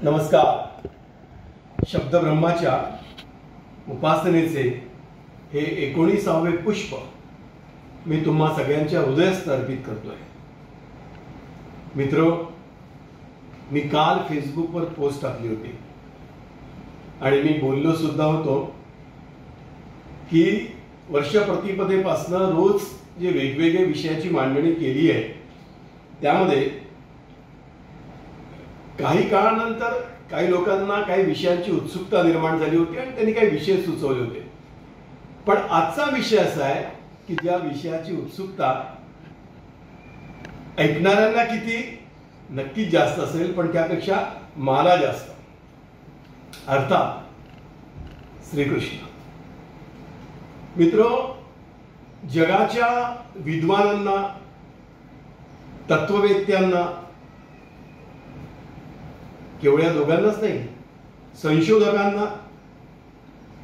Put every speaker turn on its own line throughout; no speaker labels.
नमस्कार. शब्दब्रह्माच्या उपासनेचे हे 19वे पुष्प मी तुम्हा सगळ्यांच्या हृदयस्थ अर्पित करतोय. मित्र, मी काल फेसबुकवर पोस्ट टाकली होती आणि मी बोललो सुद्धा होतो की वर्षप्रतिपदेपासून रोज जे वेगवेगळे विषयाची मांडणी केली आहे त्यामध्ये काही काळानंतर काही लोकांना काही विषयांची उत्सुकता निर्माण झाली होती आणि त्यांनी काही विषय सुचवले होते. पण आजचा विषय असा आहे की ज्या विषयाची उत्सुकता ऐकणाऱ्यांना किती नक्कीच जास्त असेल, पण त्यापेक्षा मला जास्त, अर्थात श्रीकृष्ण. मित्रो, जगाच्या विद्वानांना, तत्ववेत्यांना, केवढ्या दोघांनाच नाही, संशोधकांना,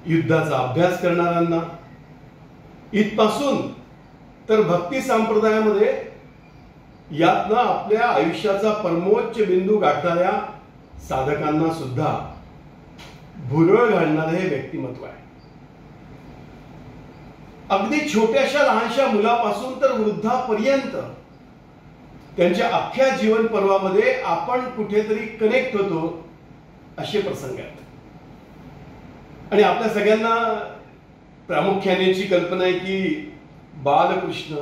युद्धाचा अभ्यास करणाऱ्यांना, इथपासून तर भक्ती संप्रदायामध्ये यातनं आपल्या आयुष्याचा परमोच्च बिंदू गाठणाऱ्या साधकांना सुद्धा भुरळ घालणारे हे व्यक्तिमत्व आहे. अगदी छोट्याशा लहानशा मुलापासून तर वृद्धापर्यंत त्यांच्या अख्ख्या जीवन पर्वामध्ये आपण कुठेतरी कनेक्ट होतो असे प्रसंग आहेत. आणि आपल्या सगळ्यांना प्रामुख्याने जी कल्पना आहे की बालकृष्ण,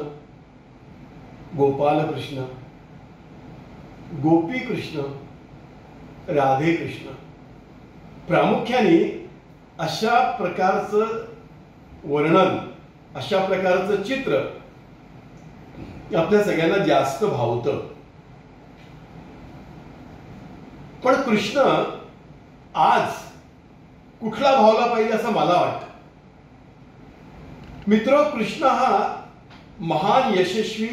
गोपालकृष्ण, गोपीकृष्ण, राधेकृष्ण, प्रामुख्याने अशा प्रकारचं वर्णन, अशा प्रकारचं चित्र आपल्या सगळ्यांना जास्त भावतं. पण कृष्ण आज कुठला भावला पाहिजे असं मला वाटतं. मित्र, कृष्ण हा महान, यशस्वी,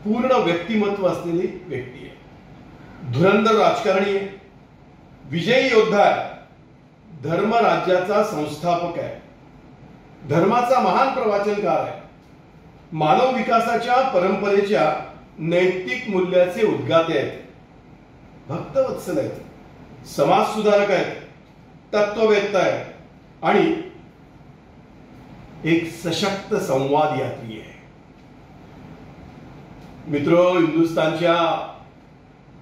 पूर्ण व्यक्तिमत्व असलेली व्यक्ती आहे. धुरंधर राजकारणी आहे, विजयी योद्धा आहे, धर्मराज्याचा संस्थापक आहे, धर्माचा महान प्रवचनकार आहे, मानव विकासाच्या परंपरेच्या नैतिक मूल्याचे उद्गाते आहेत, भक्तवत्सल आहेत, समाज सुधारक आहेत, तत्ववेत्ता आहेत आणि एक सशक्त संवाद यात्री आहे. मित्र, हिंदुस्थानच्या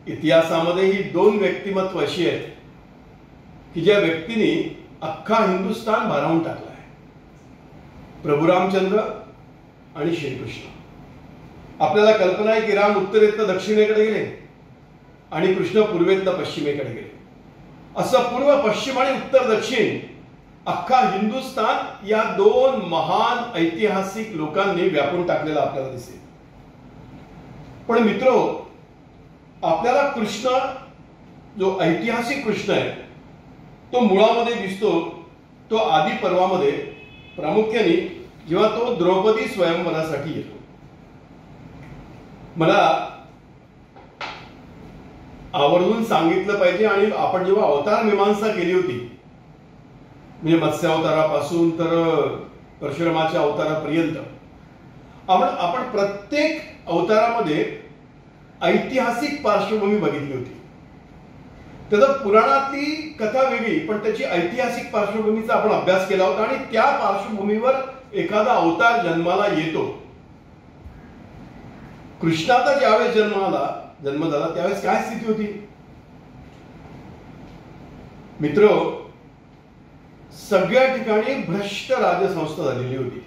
इतिहासामध्ये ही दोन व्यक्तिमत्व अशी आहेत की ज्या व्यक्तीने अख्खा हिंदुस्थान भारावून टाकला आहे. प्रभू रामचंद्र आणि श्रीकृष्ण. आपल्याला कल्पना आहे की राम उत्तरेतनं दक्षिणेकडे गेले आणि कृष्ण पूर्वेतनं पश्चिमेकडे गेले. असं पूर्व पश्चिम आणि उत्तर दक्षिण अख्खा हिंदुस्थान या दोन महान ऐतिहासिक लोकांनी व्यापून टाकलेला आपल्याला दिसेल. पण मित्रो, आपल्याला कृष्ण, जो ऐतिहासिक कृष्ण आहे, तो मुळामध्ये दिसतो तो आदी पर्वामध्ये, प्रामुख्याने जेव्हा तो द्रौपदी स्वयंवरासाठी येतो. मला आवर्जून सांगितलं पाहिजे, आणि आपण जेव्हा अवतार मीमांसा केली होती, म्हणजे मत्स्य अवतारापासून तर परशुरामाच्या अवतारापर्यंत, आपण प्रत्येक अवतारामध्ये ऐतिहासिक पार्श्वभूमी बघितली होती. त्याचा पुराणातली कथा वेगळी, पण त्याची ऐतिहासिक पार्श्वभूमीचा आपण अभ्यास केला होता आणि त्या पार्श्वभूमीवर एखादा अवतार जन्माला येतो. कृष्णाचा ज्यावेळेस जन्म झाला त्यावेळेस काय स्थिती होती मित्र? सगळ्या ठिकाणी भ्रष्ट राजसंस्था झालेली होती.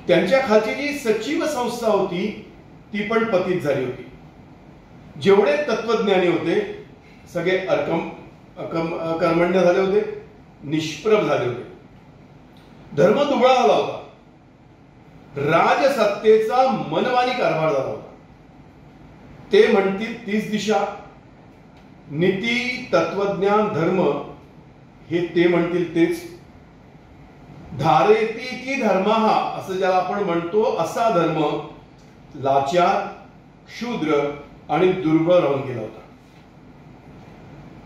त्यांच्या खालची जी सचिव संस्था होती ती पण पतित झाली होती. जेवढे तत्वज्ञानी होते सगळे अकर्मण्य झाले होते, निष्प्रभ झाले होते. धर्म दुबळा झाला होता. राजसत्तेचा मनमानी कारभार झाला होता. ते म्हणतील तीच दिशा, नीती, तत्वज्ञान, धर्म हे ते म्हणतील तेच. धारेती की धर्मः असं ज्याला आपण म्हणतो, असा धर्म लाचार, शूद्र आणि दुर्बळ राहून गेला होता.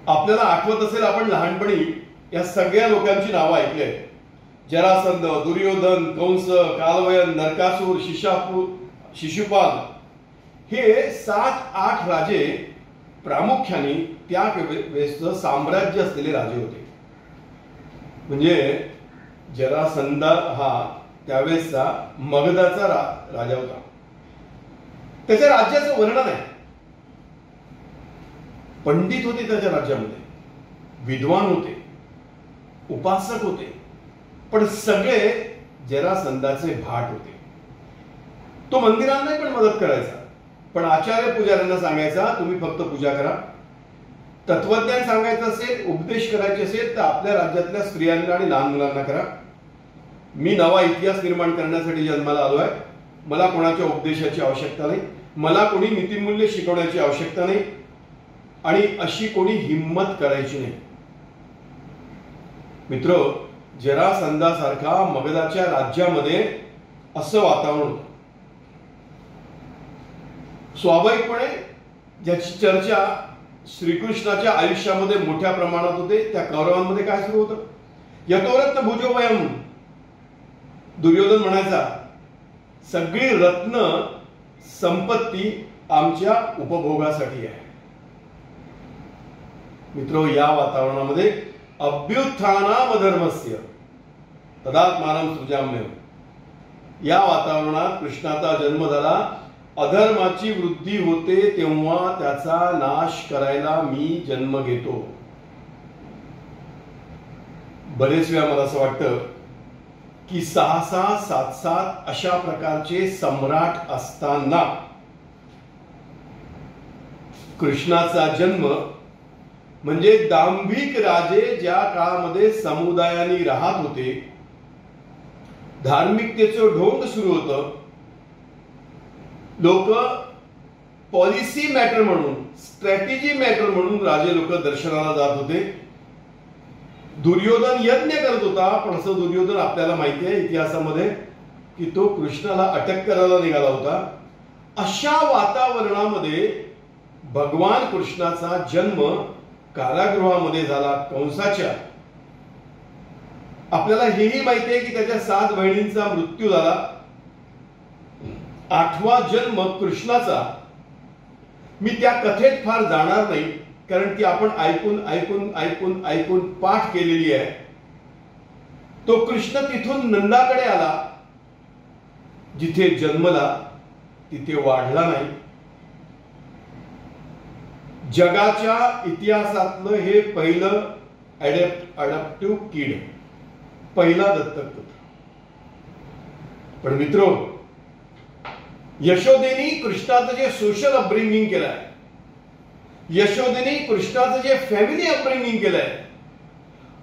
आपल्याला आठवत असेल, आपण लहानपणी या सगळ्या लोकांची नावं ऐकली आहेत. जरासंध, दुर्योधन, कंस, कालवयन, नरकासूर, शिशुपाल, हे 7-8 राजे प्रामुख्याने त्या वेळेचं साम्राज्य असलेले राजे होते. म्हणजे जरासंध हा त्यावेळेसचा मगधाचा राजा होता. त्याच्या राज्याचं वर्णन आहे. पंडित होते त्याच्या राज्यामध्ये, विद्वान होते, उपासक होते, पण सगळे जरासंधाचे भाट होते. तो मंदिरांनाही पण मदत करायचा, पण आचार्य पुजाऱ्यांना सांगायचा तुम्ही फक्त पूजा करा. तत्वज्ञान सांगायचं असेल, उपदेश करायचे असेल तर आपल्या राज्यातल्या स्त्रियांना आणि लहान मुलांना करा. मी नवा इतिहास निर्माण करण्यासाठी जन्माला आलो आहे. मला कोणाच्या उपदेशाची आवश्यकता नाही, मला कोणी नीतिमूल्य शिकवण्याची आवश्यकता नाही, आणि अशी कोणी हिम्मत करायची नाही. मित्र, जरासंधासारखा मगधाच्या राज्यामध्ये असं वातावरण होतं. स्वाभाविकपणे ज्याची चर्चा श्रीकृष्णाच्या आयुष्यामध्ये मोठ्या प्रमाणात होते, त्या कौरवांमध्ये काय सुरू होतं? यतोरत्न भुजो वयम. दुर्योधन म्हणायचा सगळी रत्न संपत्ती आमच्या उपभोगासाठी आहे. मित्रो, या वातावरणामध्ये अभ्युत्थानामधर्मस्य तदात्मानं सृजाम्यहं, या वातावरणात कृष्णाचा जन्म झाला. अधर्माची वृद्धी होते तेव्हा त्याचा नाश करायला मी जन्म घेतो. बरेच वेळा मला असं वाटतं की 6-6, 7-7 अशा प्रकारचे सम्राट असताना कृष्णाचा जन्म म्हणजे दांभिक राजे ज्या काळामध्ये समुदायाने राहत होते, धार्मिकतेचं ढोंग सुरू होतं. लोक पॉलिसी मॅटर म्हणून, स्ट्रॅटेजी मॅटर म्हणून राजे लोक दर्शनाला जात होते. दुर्योधन यज्ञ करत होता, पण असं दुर्योधन आपल्याला माहिती आहे इतिहासामध्ये की तो कृष्णाला अटक करायला निघाला होता. अशा वातावरणामध्ये भगवान कृष्णाचा जन्म कारागृहामध्ये झाला, कंसाच्या. आपल्याला हेही माहिती आहे की त्याच्या 7 बहिणींचा मृत्यू झाला. 8वा जन्म कृष्णाचा. मी त्या कथेत फार जाणार नाही, कारण ती आपण ऐकून ऐकून ऐकून ऐकून पाठ केलेली आहे. तो कृष्ण तिथून नंदाकडे आला, जिथे जन्मला तिथे वाढला नाही. जगाच्या इतिहासातलं हे पहिलं अडॅप्टिव्ह किड, पहिला दत्तक पुत्र. पण मित्रो, यशोदेनी कृष्णाचं जे सोशल अपब्रिंगिंग केलंय, यशोदेनी कृष्णाचं जे फॅमिली अपब्रिंगिंग केलंय,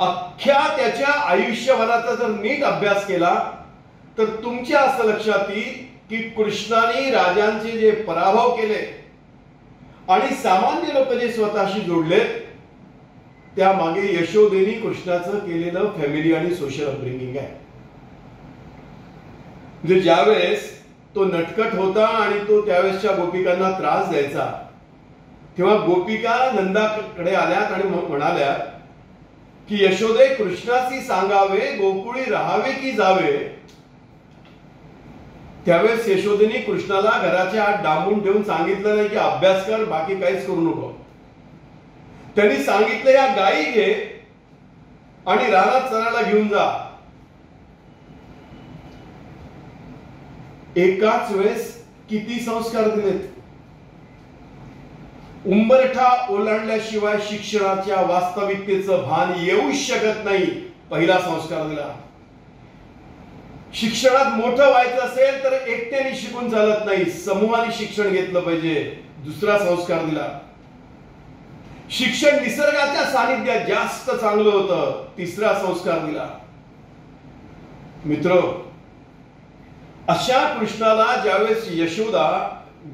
अख्ख्या त्याच्या आयुष्यभराचा जर नीट अभ्यास केला तर तुमच्या असं लक्षात येईल की कृष्णाने राजांचे जे पराभव केले आणि सामान्य लोक जे स्वतःशी जोडलेत, त्यामागे यशोदेनी कृष्णाचं केलेलं फॅमिली आणि सोशल अपब्रिंगिंग आहे. म्हणजे ज्यावेळेस तो नटखट होता आणि तो त्यावेळेसच्या गोपिकांना त्रास द्यायचा, तेव्हा गोपिका नंदाकडे आल्यात आणि म्हणाल्या की यशोदे, कृष्णाशी सांगावे गोकुळी राहावे की जावे. त्यावेळेस यशोदेनी कृष्णाला घराच्या आत डांबून ठेवून सांगितलं नाही की अभ्यास कर, बाकी काहीच करू नको. त्यांनी सांगितलं या गायी घे आणि रानात चरायला घेऊन जा. एकाच वेळेस किती संस्कार दिलेत. उंबरठा ओलांडल्याशिवाय शिक्षणाच्या वास्तविकतेचं भान येऊ शकत नाही. पहिला संस्कार दिला. शिक्षणात मोठं व्हायचं असेल तर एकट्याने शिकून चालत नाही, समूहाने शिक्षण घेतलं पाहिजे. दुसरा संस्कार दिला. शिक्षण निसर्गाच्या सानिध्यात जास्त चांगलं होतं. तिसरा संस्कार दिला. मित्र, अशा कृष्णाला ज्यावेळेस यशोदा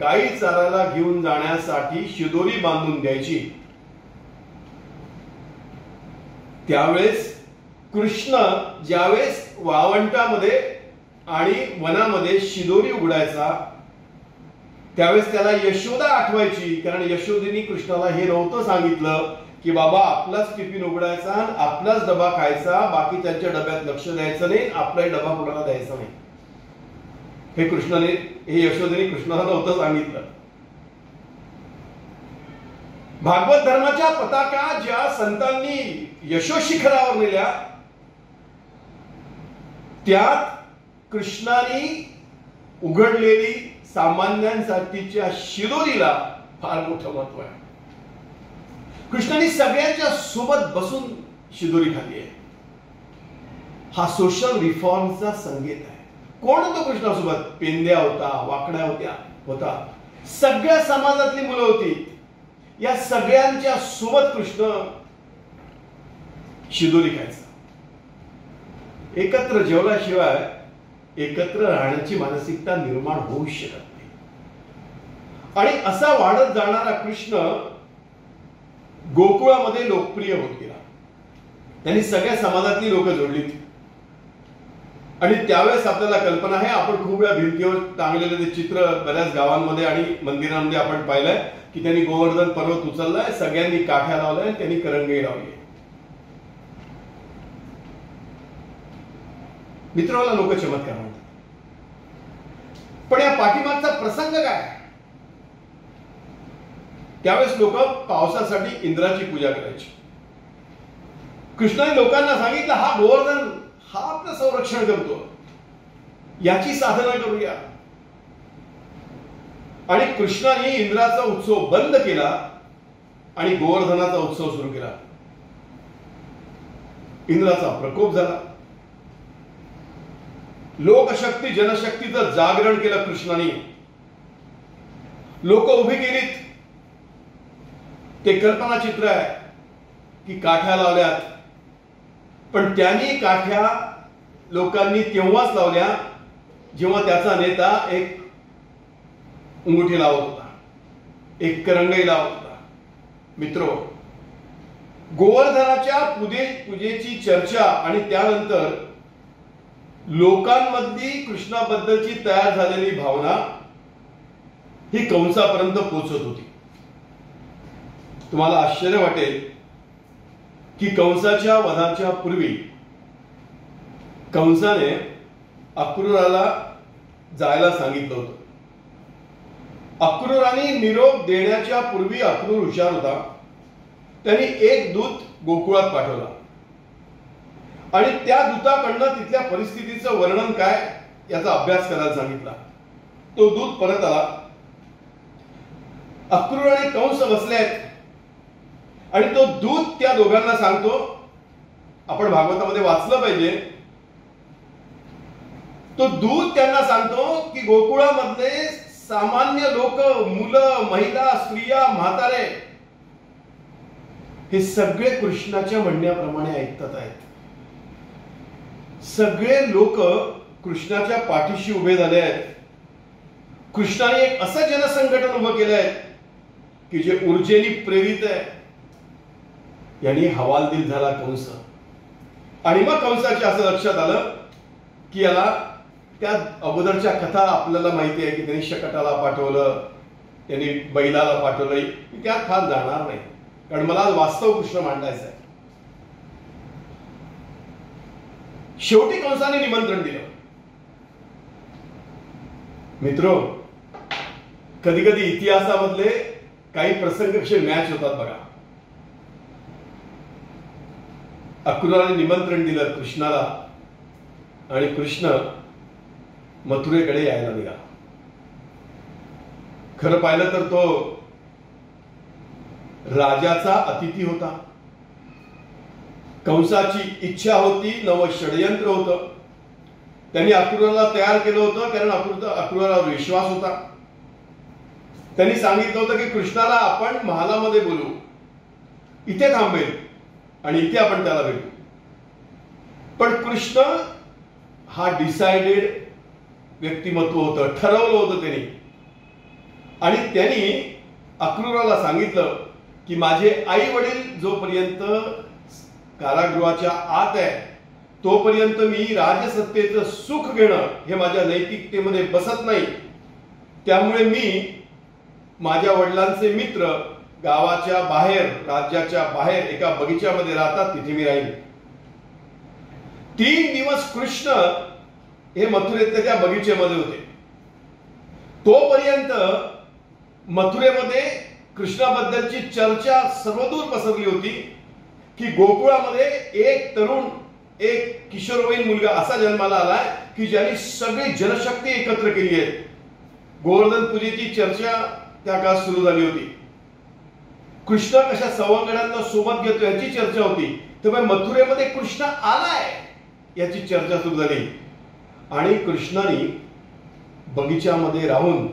गायी चारायला घेऊन जाण्यासाठी शिदोरी बांधून द्यायची, त्यावेळेस कृष्ण ज्यावेळेस वाळवंटामध्ये आणि वनामध्ये शिदोरी उघडायचा, त्यावेळेस त्याला यशोदा आठवायची. कारण यशोदेनी कृष्णाला हे नव्हतं सांगितलं की बाबा आपलाच टिफिन उघडायचा, आपलाच डबा खायचा, बाकी त्यांच्या डब्यात लक्ष द्यायचं नाही, आपलाही डबा कोणाला द्यायचा नाही. हे यशोदेनी कृष्णाला नव्हतं सांगितलं. भागवत धर्माच्या पताका ज्या संतांनी यशोशिखरावर नेल्या त्यात कृष्णाने उघडलेली सामान्यांसाठीच्या शिदोरीला फार मोठं महत्व आहे. कृष्णाने सगळ्यांच्या सोबत बसून शिदोरी खाल्ली आहे. हा सोशल रिफॉर्मचा संकेत आहे. कोण होतो कृष्णासोबत? पेंद्या होता, वाकड्या होता, सगळ्या समाजातली मुलं होती. या सगळ्यांच्या सोबत कृष्ण शिदोरी खायचा. एकत्र जेवल्याशिवाय एकत्र राहण्याची मानसिकता निर्माण होऊ शकत नाही. आणि असा वाढत जाणारा कृष्ण गोकुळामध्ये लोकप्रिय होत गेला. त्यांनी सगळ्या समाजातली लोक जोडली. आणि त्यावेळेस आपल्याला कल्पना आहे, आपण खूप वेळा भिंतीवर टांगलेले ते चित्र बऱ्याच गावांमध्ये आणि मंदिरांमध्ये आपण पाहिलंय की त्यांनी गोवर्धन पर्वत उचललाय, सगळ्यांनी काठ्या लावलाय, त्यांनी करंगई लावली. मित्राला लोक चमत्कार म्हणतात. पण या पाठीमागचा प्रसंग काय? त्यावेळेस लोक पावसासाठी इंद्राची पूजा करायची. कृष्णाने लोकांना सांगितलं, हा गोवर्धन हा आपलं संरक्षण करतो, याची साधना करूया. आणि कृष्णाने इंद्राचा उत्सव बंद केला आणि गोवर्धनाचा उत्सव सुरू केला. इंद्राचा प्रकोप झाला. लोकशक्ती जनशक्तीचं जागरण केलं कृष्णाने. लोक उभी केलीत. ते कल्पना चित्र आहे की काठ्या लावल्यात, पण त्यांनी काठ्या लोकांनी तेव्हाच लावल्या जेव्हा त्याचा नेता एक अंगुठी लावत होता, एक करंगई लावत होता. मित्रो, गोवर्धनाच्या पूजेची चर्चा आणि त्यानंतर लोकांमधली कृष्णाबद्दलची तयार झालेली भावना ही कंसापर्यंत पोहोचत होती. तुम्हाला आश्चर्य वाटेल की कंसाच्या वधाच्या पूर्वी कंसाने अक्रूराला जायला सांगितलं होतं. अक्रूराने निरोप देण्याच्या पूर्वी अक्रूर हुशार होता. त्यांनी एक दूत गोकुळात पाठवला आणि त्या दूताकडनं तिथल्या परिस्थितीचं वर्णन काय याचा अभ्यास करायला सांगितला. तो दूत परत आला. अक्रूर आणि कंस बसले आहेत आणि तो दूत त्या दोघांना सांगतो, आपण भागवतामध्ये वाचलं पाहिजे, तो दूत त्यांना सांगतो की गोकुळामधले सामान्य लोक, मुलं, महिला, स्त्रिया, म्हातारे हे सगळे कृष्णाच्या म्हणण्याप्रमाणे ऐकतात आहेत. सगळे लोक कृष्णाच्या पाठीशी उभे झाले आहेत. कृष्णाने एक असं जनसंघटन उभं केलं आहे की जे ऊर्जेने प्रेरित आहे. यांनी हवालदिल झाला कंस. आणि मग कंसाच्या असं लक्षात आलं की याला त्या अगोदरच्या कथा आपल्याला माहिती आहे की त्यांनी शकटाला पाठवलं, त्यांनी बैलाला पाठवलं. मी त्यात फार जाणार नाही, कारण मला वास्तव कृष्ण मांडायचं आहे. शेवटी कंसाने निमंत्रण दिलं. मित्रो, कधी कधी इतिहासामधले काही प्रसंग कसे मॅच होतात बघा. अक्रूराने निमंत्रण दिलं कृष्णाला आणि कृष्ण मथुरेकडे यायला निघाला. खरं पाहिलं तर तो राजाचा अतिथी होता. कंसाची इच्छा होती, नवं षडयंत्र होतं. त्यांनी अक्रूराला तयार केलं होतं कारण अक्रूरावर विश्वास होता. त्यांनी सांगितलं होतं की कृष्णाला आपण महालामध्ये बोलू, इथे थांबेल आणि इथे आपण त्याला भेटू. पण कृष्ण हा डिसाइडेड व्यक्तिमत्व होतं, ठरवलं होतं त्यांनी. आणि त्यांनी अक्रूराला सांगितलं की माझे आई वडील जोपर्यंत कारागृहाच्या आत आहे तोपर्यंत मी राजसत्तेचं सुख घेणं हे माझ्या नैतिकतेमध्ये बसत नाही. त्यामुळे मी माझ्या वडिलांचे मित्र गावाच्या बाहेर, राज्याच्या बाहेर एका बगीच्यामध्ये राहतात, तिथे मी राहीन. 3 दिवस कृष्ण हे मथुरेतल्या त्या बगीचेमध्ये होते. तोपर्यंत मथुरेमध्ये कृष्णाबद्दलची चर्चा सर्वदूर पसरली होती की गोकुळामध्ये एक तरुण, एक किशोरवयीन मुलगा असा जन्माला आलाय की ज्याने सगळी जनशक्ती एकत्र केली आहे. गोवर्धन पूजेची चर्चा त्या काळात सुरू झाली होती. कृष्ण कशा सवंगड्यांना सोबत घेतो याची चर्चा होती. त्यामुळे मथुरेमध्ये कृष्ण आलाय याची चर्चा सुरू झाली. आणि कृष्णाने बगीच्यामध्ये राहून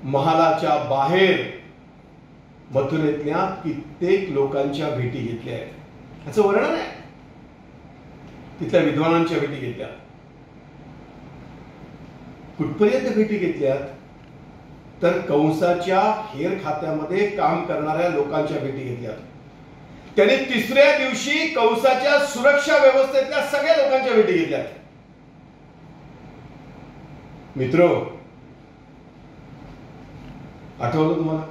महालाच्या बाहेर मथुरेतल्या कित्येक लोकांच्या भेटी घेतल्या आहेत. याचं वर्णन आहे. तिथल्या विद्वानांच्या भेटी घेतल्या. कुठपर्यंत भेटी घेतल्यात तर कंसाच्या हेर खात्यामध्ये काम करणाऱ्या लोकांच्या भेटी घेतल्यात. त्याने तिसऱ्या दिवशी कंसाच्या सुरक्षा व्यवस्थेतल्या सगळ्या लोकांच्या भेटी घेतल्यात. मित्र, आठवलं तुम्हाला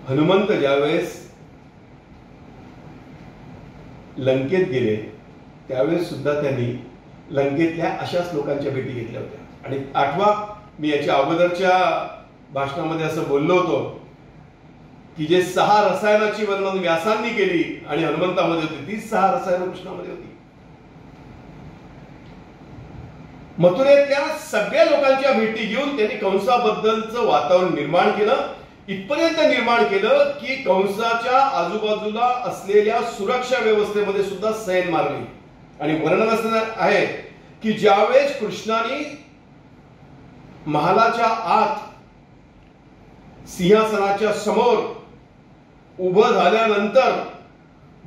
हनुमंत ज्यावेळेस लंकेत गेले त्यावेळेस सुद्धा त्यांनी लंकेतल्या अशाच लोकांच्या भेटी घेतल्या होत्या. आणि आठवा, मी याच्या अगोदरच्या भाषणामध्ये असं बोललो होतो की जे 6 रसायनाची वर्णन व्यासांनी केली आणि हनुमंतामध्ये होती तीच 6 रसायनं कृष्णामध्ये होती. मथुरेतल्या सगळ्या लोकांच्या भेटी घेऊन त्यांनी कंसाबद्दलचं वातावरण निर्माण केलं. इथपर्यंत निर्माण केलं की कंसाच्या आजूबाजूला असलेल्या सुरक्षा व्यवस्थेमध्ये सुद्धा सैन मारली. आणि वर्णन असं आहे की ज्यावेळेस कृष्णाने महालाच्या आत सिंहासनाच्या समोर उभं झाल्यानंतर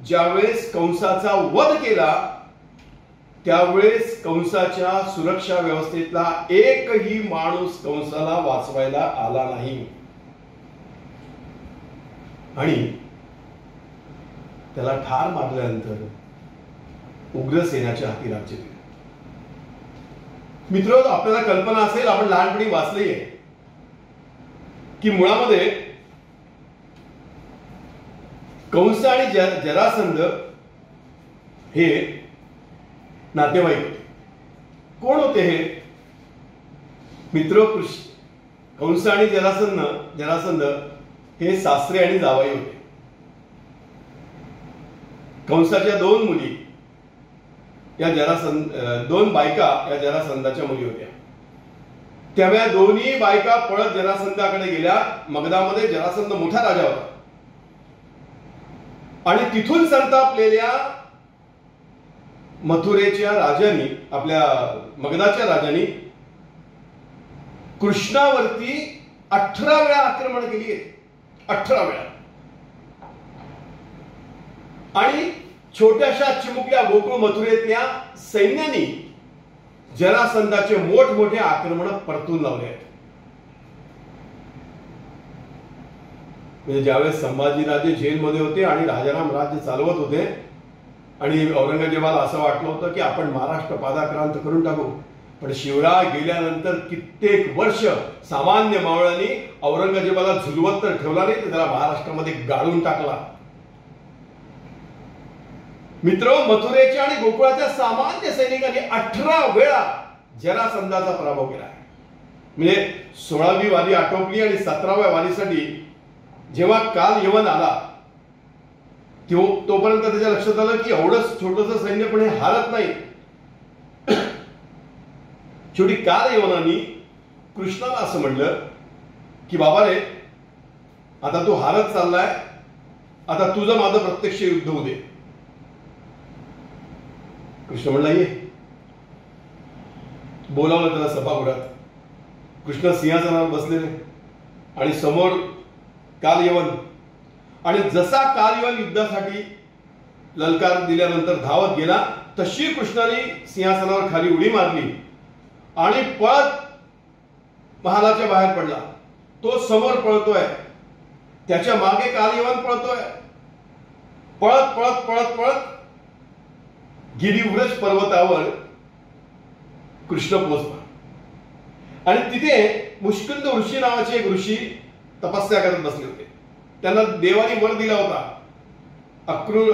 ज्यावेळेस कंसाचा वध केला त्यावेळेस कंसाच्या सुरक्षा व्यवस्थेतला एकही माणूस कंसाला वाचवायला आला नाही. आणि त्याला ठार मारल्यानंतर उग्रसेनाच्या हाती राज्य दिले. मित्र, आपल्याला कल्पना असेल, आपण लहानपणी वाचली आहे की मुळामध्ये कंस आणि जरासंध हे नातेवाईक होते. कोण होते हे मित्र? कंस आणि जरासंध हे सासरे आणि जावई होते. कंसाच्या 2 मुली या दोन बायका या जरासंधाच्या मुली होत्या. त्यामुळे दोन्ही बायका पळत जरासंधाकडे गेल्या. मगधामध्ये जरासंध मोठा राजा होता आणि तिथून संतापलेल्या मथुरेच्या राजांनी, आपल्या मगधाच्या राजांनी कृष्णावरती 18 वेळा आक्रमण केली आहे. 18 वेळा. आणि छोट्याशा चिमुकल्या गोकुळ मथुरेतल्या सैन्याने जरासंधाचे मोठमोठे आक्रमण परतून लावले आहेत. म्हणजे ज्यावेळेस संभाजीराजे जेलमध्ये होते आणि राजाराम राज्य चालवत होते आणि औरंगजेबाला असं वाटलं होतं की आपण महाराष्ट्र पादाक्रांत करून टाकू, पण शिवराय गेल्यानंतर कित्येक वर्ष सामान्य मावळ्यांनी औरंगजेबाला झुलवत तर ठेवला नाही, तर त्याला महाराष्ट्रामध्ये गाळून टाकला. मित्र, मथुरेच्या आणि गोकुळाच्या सामान्य सैनिकांनी 18 वेळा जरासंधाचा पराभव केला. म्हणजे 16वी वारी आटोपली आणि 17व्या वारीसाठी जेव्हा काल यवन आला तोपर्यंत त्याच्या लक्षात आलं की एवढंच छोटस सैन्य पण हे हारत नाही. शेवटी काल यवनांनी कृष्णाला असं म्हणलं की बाबा रे, आता तू हारत चाललाय, आता तुझं माझं प्रत्यक्ष युद्ध होऊ दे. कृष्ण म्हणला ये. बोलावलं त्याला सभागृहात. कृष्ण सिंहासनावर बसलेले आणि समोर कालयवन. आणि जसा कालयवन युद्धासाठी ललकार दिल्यानंतर धावत गेला तशी कृष्णाने सिंहासनावर खाली उडी मारली आणि पळत महालाच्या बाहेर पडला. तो समोर पळतोय, त्याच्या मागे कालयवन पळतोय. पळत पळत पळत पळत गिरिव्रज पर्वतावर कृष्ण पोहोचला आणि तिथे मुष्कुंद ऋषी नावाचे एक ऋषी तपस्या करत बसले होते. त्यांना देवानी वर दिला होता. अक्रूर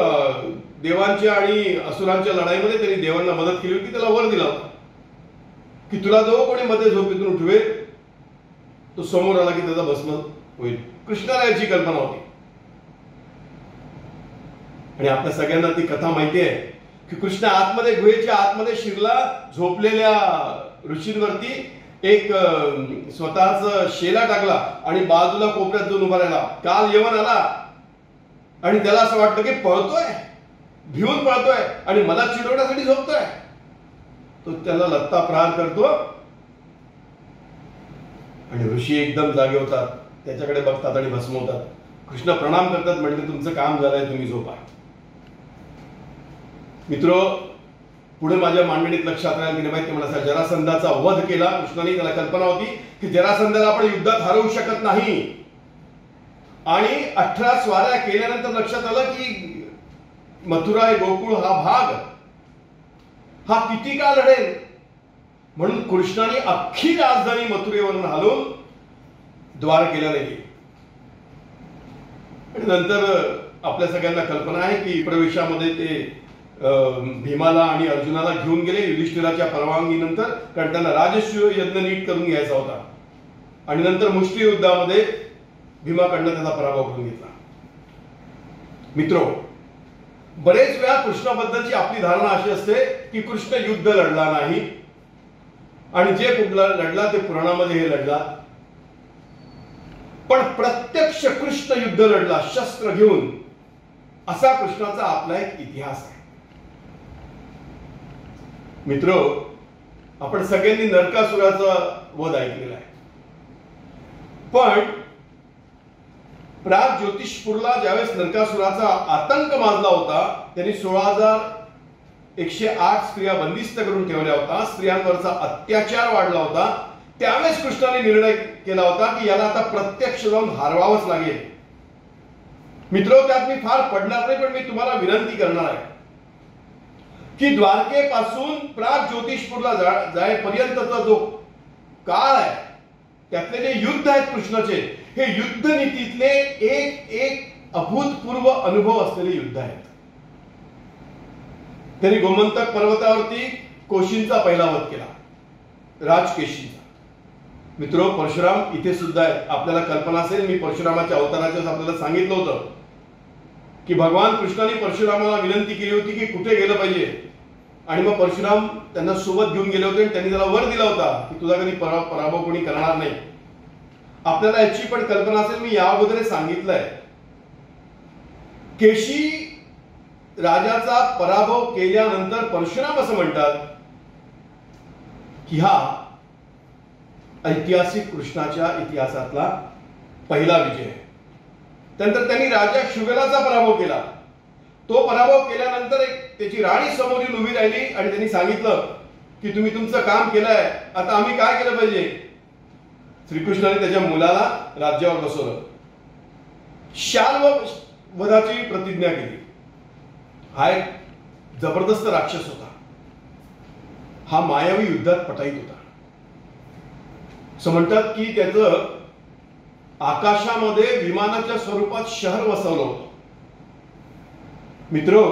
देवांच्या आणि असुरांच्या लढाईमध्ये त्यांनी देवांना मदत केली होती. त्याला वर दिला होता की तुला जो कोणी मध्ये झोपेतून उठवेल तो समोर आला की त्याचा भस्म होईल. कृष्णाला याची कल्पना होती. आणि आपल्या सगळ्यांना ती कथा माहिती आहे की कृष्ण आतमध्ये गुहेच्या आतमध्ये शिरला, झोपलेल्या ऋषींवरती एक स्वतःच शेला टाकला आणि बाजूला कोपऱ्यात जाऊन उभा राहिला. काल यवन आला आणि त्याला असं वाटतं की पळतोय, भिवून पळतोय आणि मला चिडवण्यासाठी झोपतोय. तो त्याला लत्ता प्रहार करतो आणि ऋषी एकदम जागे होतात, त्याच्याकडे बघतात आणि भस्म होतात. कृष्ण प्रणाम करतात, म्हणजे तुमचं काम झालंय, तुम्ही झोपा. मित्र, पुढे माझ्या मांडणीत लक्षात राहील की माहिती मला जरासंधाचा वध केला कृष्णाने. त्याला कल्पना होती की जरासंधाला आपण युद्धात हरवू शकत नाही. आणि 18 स्वाऱ्या केल्यानंतर लक्षात आलं की मथुरा गोकुळ हा भाग हा किती काळ लढेल. म्हणून कृष्णाने अख्खी राजधानी मथुरेवरून हलवून द्वारकेला नेली. आणि नंतर आपल्या सगळ्यांना कल्पना आहे की प्रवेशामध्ये ते भीमाला आणि अर्जुनाला घेऊन गेले युधिष्ठिराच्या परवानगीनंतर, कारण त्यांना राजसूय यज्ञ नीट करून घ्यायचा होता. आणि नंतर मुष्टी युद्धामध्ये भीमाकडनं त्याचा पराभव करून घेतला. मित्रो, बरेच वेळा कृष्णाबद्दलची आपली धारणा अशी असते की कृष्ण युद्ध लढला नाही आणि जे कुठला लढला ते पुराणामध्ये हे लढला. पण प्रत्यक्ष कृष्ण युद्ध लढला शस्त्र घेऊन, असा कृष्णाचा आपला एक इतिहास आहे. मित्रो, आपण सगळ्यांनी नरकासुराचा वध ऐकलेला आहे. पण प्राग ज्योतिषपूरला ज्यावेळेस नरकासुराचा आतंक माजला होता, त्यांनी 16,108 स्त्रिया बंदिस्त करून ठेवल्या होता, स्त्रियांवरचा अत्याचार वाढला होता. त्यावेळेस कृष्णाने निर्णय केला होता की याला आता प्रत्यक्ष जाऊन हरवावंच लागेल. मित्रो, त्यात मी फार पडणार नाही, पण मी तुम्हाला विनंती करणार आहे की द्वारकेपासून प्राग ज्योतिषपूरला जायपर्यंतचा जो काळ आहे, त्यातले जे युद्ध आहेत कृष्णाचे, हे युद्ध नीतीतले एक एक अभूतपूर्व अनुभव असलेले युद्ध आहेत. त्यांनी गोमंतक पर्वतावरती कोशींचा पहिला वध केला, राजकेशीचा. मित्रो, परशुराम इथे सुद्धा आहेत. आपल्याला कल्पना असेल, मी परशुरामाच्या अवताराच्या आपल्याला सांगितलं होतं की भगवान कृष्णाने परशुरामाला विनंती केली होती की कुठे गेलं पाहिजे. आणि मग परशुराम त्यांना सोबत घेऊन गेले होते आणि त्यांनी त्याला वर दिला होता की तुझा कधी पराभव कोणी करणार नाही. आपल्याला याची पण कल्पना असेल, मी या अगोदर सांगितलंय, केशी राजाचा पराभव केल्यानंतर परशुराम असं म्हणतात की हा ऐतिहासिक कृष्णाच्या इतिहासातला पहिला विजय आहे. त्यानंतर त्यांनी राजा शुगलाचा पराभव केला. तो पराभव केल्यानंतर एक त्याची राणी समोर येऊन उभी राहिली आणि त्यांनी सांगितलं की तुम्ही तुमचं काम केलंय, आता आम्ही काय केलं पाहिजे. श्रीकृष्णाने त्याच्या मुलाला राज्यावर बसवलं, शाल्व वधाची प्रतिज्ञा केली. हा एक जबरदस्त राक्षस होता. हा मायावी युद्धात पटाईत होता. असं म्हणतात की त्याचं आकाशामध्ये विमानाच्या स्वरूपात शहर वसवलं होतं. मित्रो,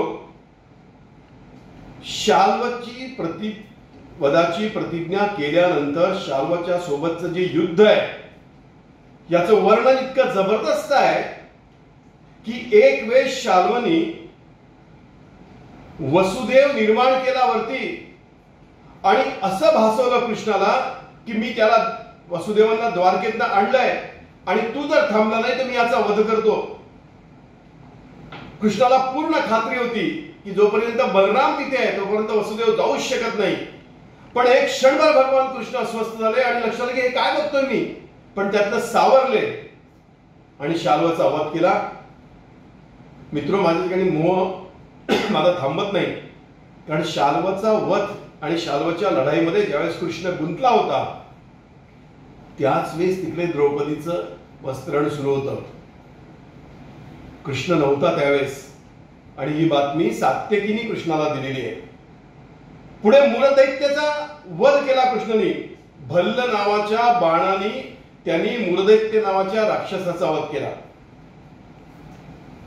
शाल्वची वधाची प्रतिज्ञा केल्यानंतर शाल्वच्या सोबतचं जे युद्ध आहे, याचं वर्णन इतकं जबरदस्त आहे की एक वेळ शाल्वनी वसुदेव निर्माण केला वरती आणि असं भासवलं कृष्णाला की मी त्याला वसुदेवांना द्वारकेतनं आणलंय आणि तू जर थांबला नाही तर मी याचा वध करतो. कृष्णाला पूर्ण खात्री होती की जोपर्यंत बलराम तिथे आहे तोपर्यंत वसुदेव जाऊच शकत नाही. पण एक क्षणभर भगवान कृष्ण अस्वस्थ झाले आणि लक्षात की हे काय बघतोय मी, पण त्यातनं सावरले आणि शाल्वाचा वध केला. मित्रो, माझ्या ठिकाणी मोह माझा थांबत नाही, कारण शाल्वाचा वध आणि शाल्वाच्या लढाईमध्ये ज्यावेळेस कृष्ण गुंतला होता त्याच वेळेस तिकडे द्रौपदीचं वस्त्रण सुरू होतं. कृष्ण नव्हता त्यावेळेस आणि ही बातमी सात्यकीने कृष्णाला दिलेली आहे. पुढे मूलदैत्याचा वध केला कृष्णाने. भल्ल नावाच्या बाणाने त्यांनी मूलदैत्य नावाच्या राक्षसाचा वध केला.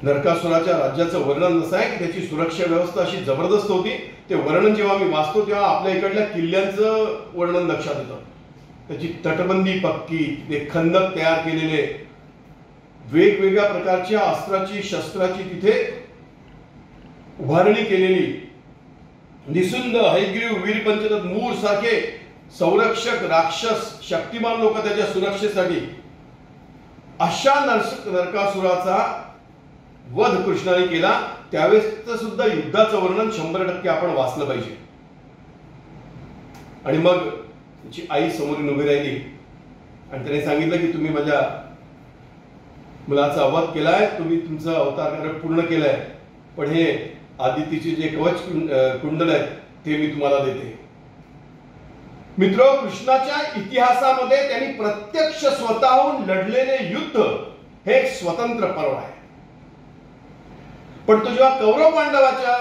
नरकासुराच्या राज्याचं वर्णन असं आहे की त्याची सुरक्षा व्यवस्था अशी जबरदस्त होती. ते वर्णन जेव्हा मी वाचतो तेव्हा आपल्या इकडल्या किल्ल्यांचं वर्णन लक्षात येतं. त्याची तटबंदी पक्की, ते खंदक तयार केलेले, वेगवेगळ्या प्रकारच्या अस्त्राची शस्त्राची तिथे उभारणी केलेली, निसुंद हयग्रीव वीरपंचदत्त मूर सारखे संरक्षक राक्षस शक्तिमान लोक त्याच्या सुरक्षेसाठी, अशा नरकासुराचा वध कृष्णाने केला. त्यावेळेस सुद्धा युद्धाचं वर्णन 100% आपण वाचलं पाहिजे. आणि मग त्याची आई समोरून उभी राहिली आणि त्याने सांगितलं की तुम्ही माझ्या मुलाचा वध केलाय, तुम्ही तुमचा अवतार पूर्ण केलाय, पण हे आदितीचे जे कवच कुंडल आहेत ते मी तुम्हाला देते. मित्र, कृष्णाच्या इतिहासामध्ये त्यांनी प्रत्यक्ष स्वतःहून लढलेले युद्ध हे एक स्वतंत्र पर्व आहे. पण तो जेव्हा कौरव पांडवाच्या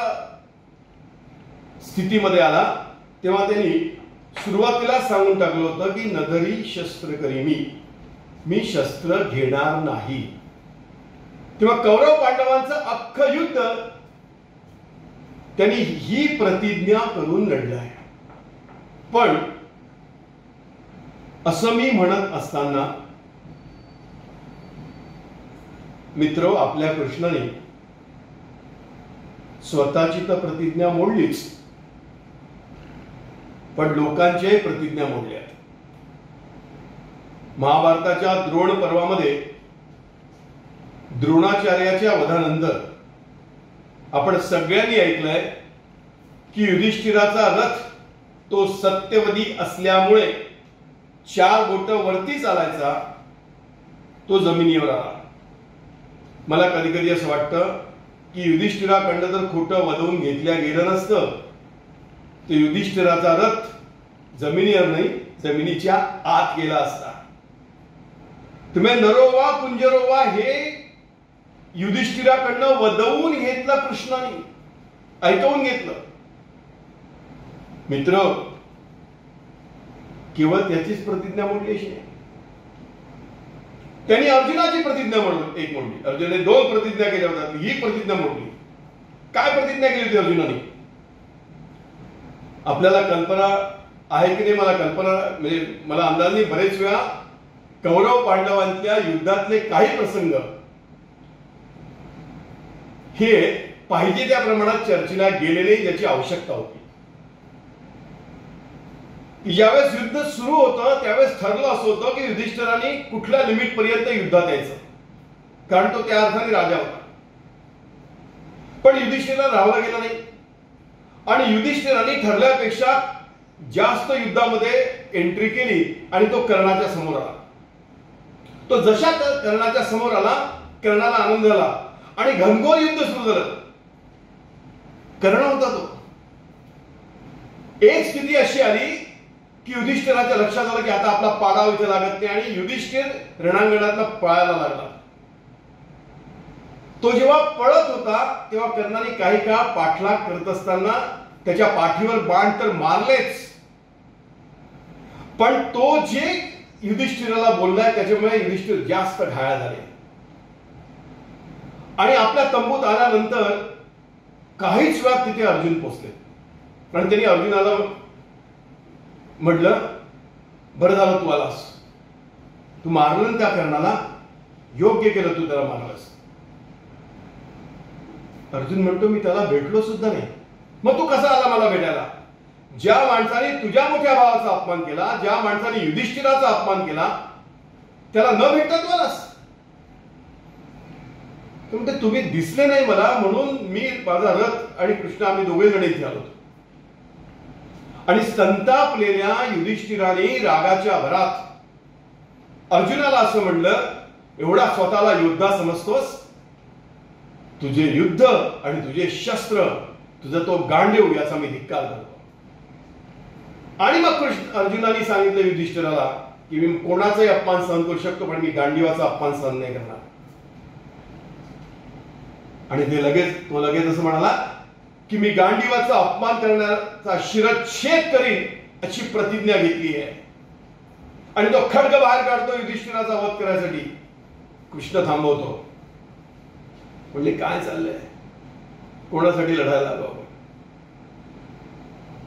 स्थितीमध्ये आला तेव्हा त्यांनी सुरुवातीला सांगून टाकलं होतं की नगरी शस्त्र करी मी शस्त्र घेणार नाही. तेव्हा कौरव पांडवांचं अख्खं युद्ध त्यांनी ही प्रतिज्ञा करून लढलं आहे. पण असं मी म्हणत असताना मित्र, आपल्या कृष्णाने स्वतःची तर प्रतिज्ञा मोडलीच, पण लोकांच्याही प्रतिज्ञा मोडल्या. महाभारताच्या द्रोण पर्वामध्ये द्रोणाचार्याच्या वधानंतर आपण सगळ्यांनी ऐकलंय की युधिष्ठिराचा रथ तो सत्यवदी असल्यामुळे 4 बोट वरती चालायचा, तो जमिनीवर आला. मला कधी कधी असं वाटतं की युधिष्ठिराकडनं जर खोटं वधवून घेतल्या गेलं नसतं तर युधिष्ठिराचा रथ जमिनीवर नाही, जमिनीच्या आत गेला असता. तुम्ही नरोवा कुंजरोवा हे युधिष्ठिराकडनं वधवून घेतलं कृष्णाने, ऐकवून घेतलं. मित्र, केवळ त्याचीच प्रतिज्ञा मोडली अशी नाही, त्यांनी अर्जुनाची प्रतिज्ञा मोडली. अर्जुनाने 2 प्रतिज्ञा केल्या होत्या, ही प्रतिज्ञा मोडली. काय प्रतिज्ञा केली होती अर्जुनाने? आपल्याला कल्पना आहे की नाही मला कल्पना, म्हणजे मला अंदाज नाही, बरेच वेळा कौरव पांडवांच्या युद्धातले काही प्रसंग हे पाहिजे त्या प्रमाणात चर्चेला गेलेले, ज्याची आवश्यकता होती. ज्यावेळेस युद्ध सुरू होतं त्यावेळेस ठरलं असं होतं की युधिष्ठिराने कुठल्या लिमिट पर्यंत युद्धात यायचं, कारण तो त्या अर्थाने राजा होता. पण युधिष्ठिराला राहावं गेलं नाही आणि युधिष्ठिराने ठरल्यापेक्षा जास्त युद्धामध्ये एंट्री केली आणि तो कर्णाच्या समोर आला. तो जशा कर्णाच्या समोर आला, कर्णाला आनंद झाला आणि घनघोर युद्ध सुरू झालं. कर्ण होता तो. एक स्थिती अशी आली की युधिष्ठिराच्या लक्षात आलं की आता आपला पाडाव इथे लागत नाही आणि युधिष्ठिर रणांगणातला पळायला लागला. तो जेव्हा पळत होता तेव्हा कर्णाने काही काळ पाठलाग करत असताना त्याच्या पाठीवर बाण तर मारलेच, पण तो जे युधिष्ठिराला बोललाय त्याच्यामुळे युधिष्ठिर जास्त घायल झाले. आणि आपल्या तंबूत आल्यानंतर काहीच वेळात तिथे अर्जुन पोहोचले आणि त्यांनी अर्जुनाला म्हटलं, बरं झालं तू आलास, तू मारलं त्या कर्णाला, योग्य केलं तू त्याला मारलास. अर्जुन म्हणतो, मी त्याला भेटलो सुद्धा नाही. मग तू कसा आला मला भेटायला? ज्या माणसाने तुझ्या मोठ्या भावाचा अपमान केला, ज्या माणसाने युधिष्ठिराचा अपमान केला, त्याला न भेटता तू आलास. म्हणते तुम्ही दिसले नाही मला म्हणून मी माझा रथ आणि कृष्ण आम्ही दोघे जण इथे आलो. आणि संतापलेल्या युधिष्ठिराने रागाच्या भरात अर्जुनाला असं म्हणलं, एवढा स्वतःला योद्धा समजतोस? तुझे युद्ध आणि तुझे शस्त्र, तुझा तो गांडीव याचा मी धिक्कार करतो. आणि मग अर्जुनाने सांगितलं युधिष्ठिराला की मी कोणाचाही अपमान सहन करू शकतो पण मी गांडीवाचा अपमान सहन नाही करणार. आणि तो लगेच असं म्हणाला की मी गांडीवाचा अपमान करण्याचा शिरच्छेद करीन अशी प्रतिज्ञा घेतली आहे. आणि तो खड्ग बाहेर काढतो युधिष्ठिराचा वध करण्यासाठी. कृष्ण थांबवतो, म्हणजे काय चाललंय, कोणासाठी लढायला लागलो आपण?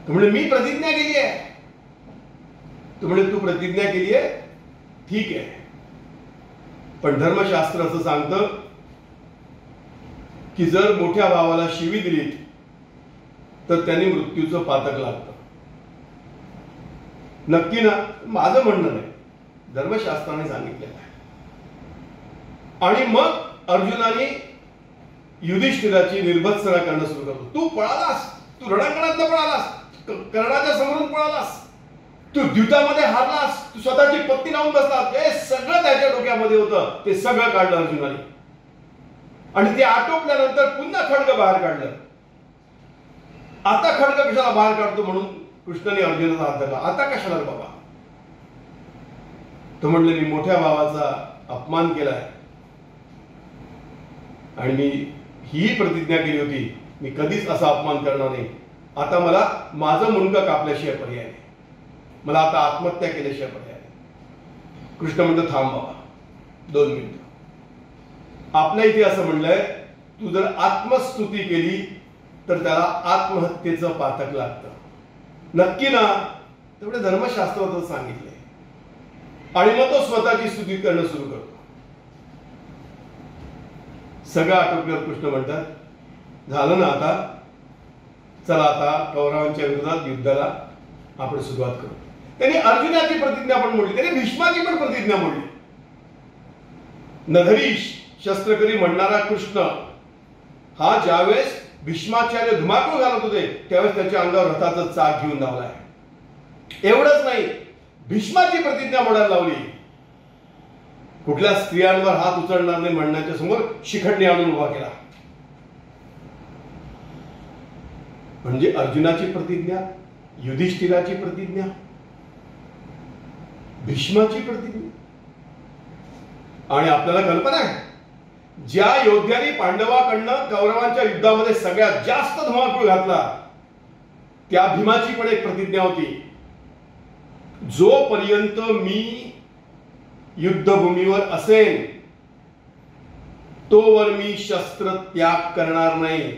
म्हणजे मी प्रतिज्ञा केली आहे, तो म्हणजे तू प्रतिज्ञा केली आहे, ठीक आहे, पण धर्मशास्त्र असं सांगतं की जर मोठ्या भावाला शिवी दिली तर त्यांनी मृत्यूचं पातक लागतं. नक्की ना? माझं म्हणणं नाही, धर्मशास्त्राने सांगितलेलं आहे. आणि मग अर्जुनाने युधिष्ठिराची निर्भत्सना करणं सुरू करतो. तू पळालास, तू रणांगणात पळालास, कर्णाच्या समोरून पळालास, तू द्यूतामध्ये हारलास, तू स्वतःची पत्नी लावून बसलास. हे सगळं त्याच्या डोक्यामध्ये होतं. ते सगळं काढलं अर्जुनाने आणि ते आटोपल्यानंतर पुन्हा खड्ग बाहेर काढलं. आता खड्ग कशाला बाहेर काढतो म्हणून कृष्णाने अर्जुनाचा हात धरला. आता कशाला बाबा? तो म्हणले मी मोठ्या भावाचा अपमान केलाय आणि मी ही प्रतिज्ञा केली होती मी कधीच असा अपमान करणार नाही. आता मला माझं मुंडकं कापल्याशिवाय पर्याय नाही, मला आता आत्महत्या केल्याशिवाय पर्याय नाही. कृष्ण म्हणतो थांब बाबा 2 मिनिटं. आपल्या इथे असं म्हणलंय तू जर आत्मस्तुती केली तर त्याला आत्महत्येचं पातक लागतं. नक्की ना? तेवढे धर्मशास्त्रात सांगितलंय. आणि मग तो स्वतःची स्तुती करणं सुरू करतो. सगळं आटोपल्यावर कृष्ण म्हणतात झालं ना आता, चला आता कौरवांच्या विरोधात युद्धाला आपण सुरुवात करू. त्यांनी अर्जुनाची प्रतिज्ञा पण मोडली, त्यांनी भीष्माची पण प्रतिज्ञा मोडली. नधरी शस्त्र करी म्हणणारा कृष्ण हा ज्यावेळेस भीष्माचार्य धुमाकूळ घालत होते त्यावेळेस त्याच्या अंगावर रथाचं चाक घेऊन धावलाय. एवढंच नाही, भीष्माची प्रतिज्ञा मोडायला लावली. कुठल्या स्त्रियांवर हात उचलणार नाही म्हणण्याच्या समोर शिखंडी आणून उभा केला. म्हणजे अर्जुनाची प्रतिज्ञा, युधिष्ठिराची प्रतिज्ञा, भीष्माची प्रतिज्ञा. आणि आपल्याला कल्पना आहे ज्या योद्ध्यांनी पांडवाकडनं कौरवांच्या युद्धामध्ये सगळ्यात जास्त धुमाकूळ घातला त्या भीमाची पण एक प्रतिज्ञा होती, जोपर्यंत मी युद्धभूमीवर असेन तोवर मी शस्त्र त्याग करणार नाही.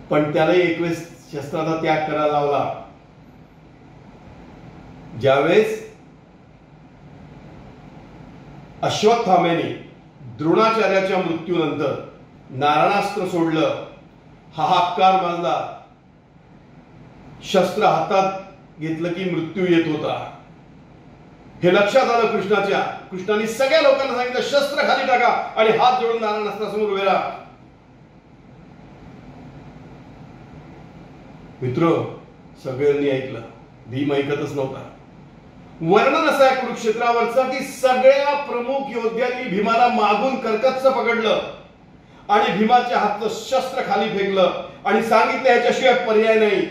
पण त्यालाही एक वेळेस शस्त्राचा त्याग करायला लावला. ज्यावेळेस अश्वत्थाम्याने द्रोणाचार्याच्या मृत्यूनंतर नारणास्त्र सोडलं, हाहाकार माजला, शस्त्र हातात घेतलं की मृत्यू येत होता. हे लक्षात आलं कृष्णाच्या. कृष्णाने सगळ्या लोकांना सांगितलं शस्त्र खाली टाका आणि हात जोडून नारणास्त्रासमोर उभे राहा. मित्र, सगळ्यांनी ऐकलं, भीम ऐकतच नव्हता. वर्णन असं आहे कुरुक्षेत्रावरचं की सगळ्या प्रमुख योद्ध्यांनी भीमाला मागून कर्कच्च पकडलं आणि भीमाच्या हातचं शस्त्र खाली फेकलं आणि सांगितलं ह्याच्याशिवाय पर्याय नाही.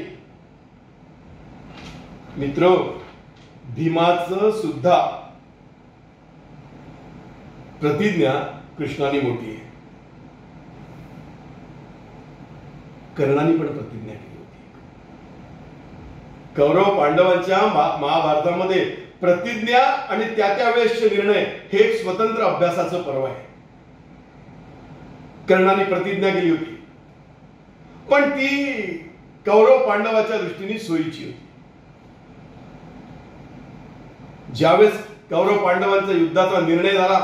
मित्र, भीमाचं सुद्धा प्रतिज्ञा कृष्णाने मोठी आहे. कर्णाने पण प्रतिज्ञा केली होती. कौरव पांडवांच्या महाभारतामध्ये प्रतिज्ञा आणि त्या वेळेसचे निर्णय हे एक स्वतंत्र अभ्यासाचं पर्व आहे. कर्णाने प्रतिज्ञा केली होती पण ती कौरव पांडवाच्या दृष्टीने सोयीची होती. ज्यावेळेस कौरव पांडवांचा युद्धाचा निर्णय झाला,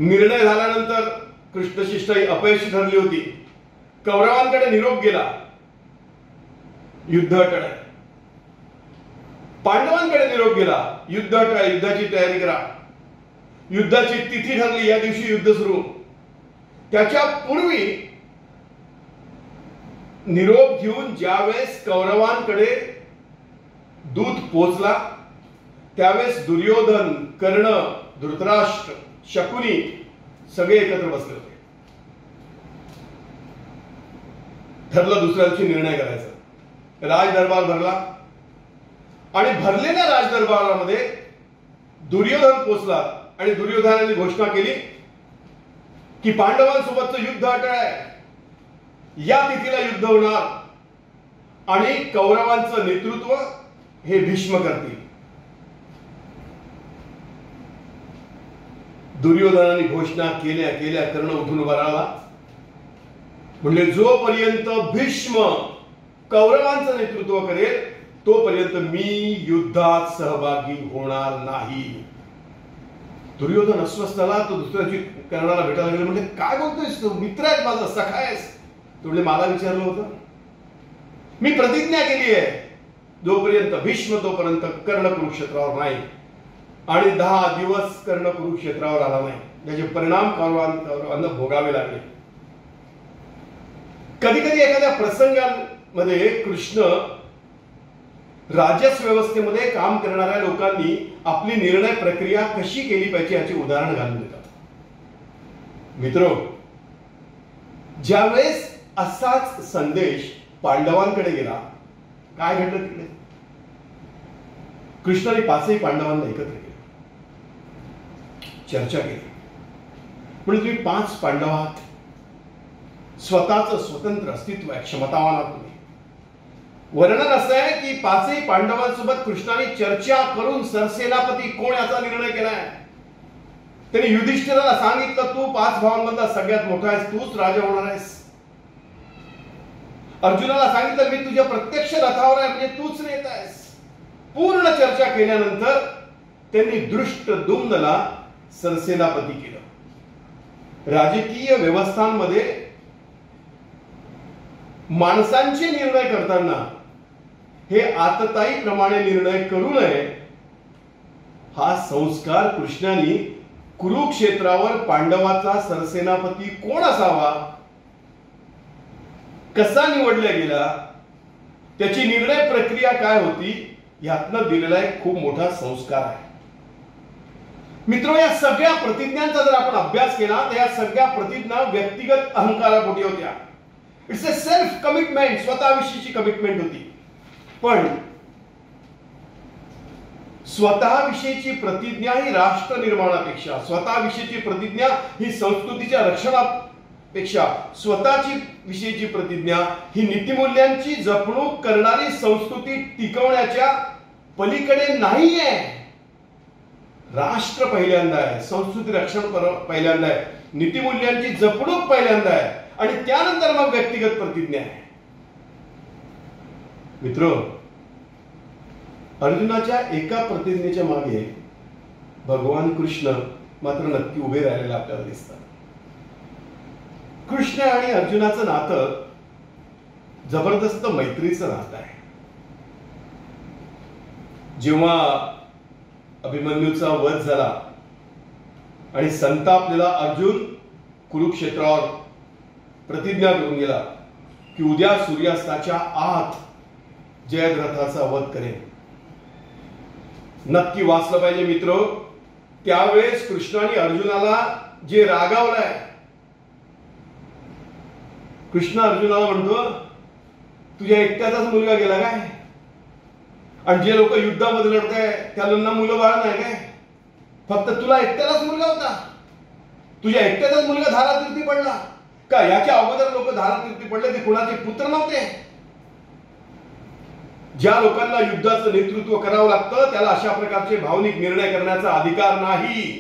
निर्णय झाल्यानंतर कृष्णशिष्टाई अपयशी ठरली होती. कौरवांकडे निरोप गेला, युद्ध अटळ आहे. पांडवांकडे निरोप गेला, युद्ध अटळ आहे, युद्धाची तयारी करा. युद्धाची तिथी ठरली, या दिवशी युद्ध सुरू. त्याच्या पूर्वी निरोप घेऊन ज्यावेळेस कौरवांकडे दूत पोचला त्यावेळेस दुर्योधन, कर्ण, धृतराष्ट्र, शकुनी सगळे एकत्र बसले होते. ठरलं दुसऱ्या दिवशी निर्णय करायचा. राजदरबार भरला आणि भरलेल्या राजदरबारामध्ये दुर्योधन पोचला आणि दुर्योधनाने घोषणा केली की पांडवांसोबतचं युद्ध अटळ आहे, या तिथीला युद्ध होणार आणि कौरवांचं नेतृत्व हे भीष्म करतील. दुर्योधनाने घोषणा केल्या केल्या कर्ण उठून उभा राहिला. म्हणजे जोपर्यंत भीष्म कौरवांचं नेतृत्व करेल तोपर्यंत मी युद्धात सहभागी होणार नाही. दुर्योधन अस्वस्थ झाला. तो दुसऱ्याची कर्णाला भेटायला गेला. म्हणजे काय बोलतोयस तू? मित्र आहेस माझा, सखा आहेस. तो म्हणजे मला विचारलं होतं. मी प्रतिज्ञा केली आहे जोपर्यंत भीष्म तोपर्यंत कर्ण कुरुक्षेत्रावर नाही. आणि 10 दिवस कर्ण कुरुक्षेत्रावर आला नाही. त्याचे परिणाम कौरवांना भोगावे लागले. कधी कधी एखाद्या प्रसंगामध्ये कृष्ण राजस व्यवस्थेमध्ये काम करणाऱ्या लोकांनी आपली निर्णय प्रक्रिया कशी केली पाहिजे याचे उदाहरण घालून देतात. मित्रो, ज्यावेळेस असाच संदेश पांडवांकडे गेला, काय घडलं तिकडे? कृष्णाने 5ही पांडवांना एकत्र केलं, चर्चा केली. म्हणजे तुम्ही 5 पांडव आहात, स्वतःच स्वतंत्र अस्तित्व आहे, क्षमतावान आहात तुम्ही. वर्णन असं आहे की 5ही पांडवांसोबत कृष्णाने चर्चा करून सरसेनापती कोण याचा निर्णय केलाय. त्यांनी युधिष्ठिराला सांगितलं, तू 5 भावांमधला सगळ्यात मोठा आहेस, तूच राजा होणार आहेस. अर्जुनाला सांगितलं, मी तुझ्या प्रत्यक्ष रथावर आहे, म्हणजे तूच नेता आहेस. पूर्ण चर्चा केल्यानंतर त्यांनी दृष्टद्युम्नला सरसेनापती केलं. राजकीय व्यवस्थांमध्ये माणसांचे निर्णय करताना हे आतताईप्रमाणे निर्णय करू नये, हा संस्कार कृष्णाने कुरुक्षेत्रावर पांडवाचा सरसेनापती कोण असावा, कसा निवडला गेला, त्याची निर्णय प्रक्रिया काय होती, यातनं दिलेला एक खूप मोठा संस्कार आहे. मित्रो, या सगळ्या प्रतिज्ञांचा जर आपण अभ्यास केला तर या सगळ्या प्रतिज्ञा व्यक्तिगत अहंकारापोटी होत्या. इट्स अ सेल्फ कमिटमेंट, स्वतःविषयीची कमिटमेंट होती. पण स्वतःविषयीची प्रतिज्ञा ही राष्ट्र निर्माणापेक्षा, स्वतःविषयीची प्रतिज्ञा ही संस्कृतीच्या रक्षणापेक्षा, स्वतःची विषयीची प्रतिज्ञा ही नीतिमूल्यांची जपणूक करणारी संस्कृती टिकवण्याच्या पलीकडे नाहीये. राष्ट्र पहिल्यांदा आहे, संस्कृती रक्षण पहिल्यांदा आहे, नीतिमूल्यांची जपणूक पहिल्यांदा आहे, आणि त्यानंतर मग व्यक्तिगत प्रतिज्ञा आहे. मित्र, अर्जुनाच्या एका प्रतिज्ञेच्या मागे भगवान कृष्ण मात्र नक्की उभे राहिलेले आपल्याला दिसतात. कृष्ण आणि अर्जुनाचं नातं जबरदस्त मैत्रीचं नातं आहे. जेव्हा अभिमन्यूचा वध झाला आणि संतापलेला अर्जुन कुरुक्षेत्रावर प्रतिज्ञा करून गेला की उद्या सूर्यास्ताच्या आत जयद्रथाचा वध करेन. नक्की वाचलं पाहिजे मित्र. त्यावेळेस कृष्णाने अर्जुनाला जे रागावलंय, कृष्ण अर्जुनाला म्हणतो, तुझ्या एकट्याचाच मुलगा गेला काय? आणि जे लोक युद्धामध्ये लढत आहे त्यांना मुलं बाळ नाही काय? फक्त तुला एकट्यालाच मुलगा होता? तुझ्या एकट्याचाच मुलगा धारातीर्थी पडला का? याच्या अगोदर लोक धारातीर्थी पडले ते कुणाचे पुत्र नव्हते? ज्या लोकांना युद्धाचं नेतृत्व करावं लागतं त्याला अशा प्रकारचे भावनिक निर्णय करण्याचा अधिकार नाही.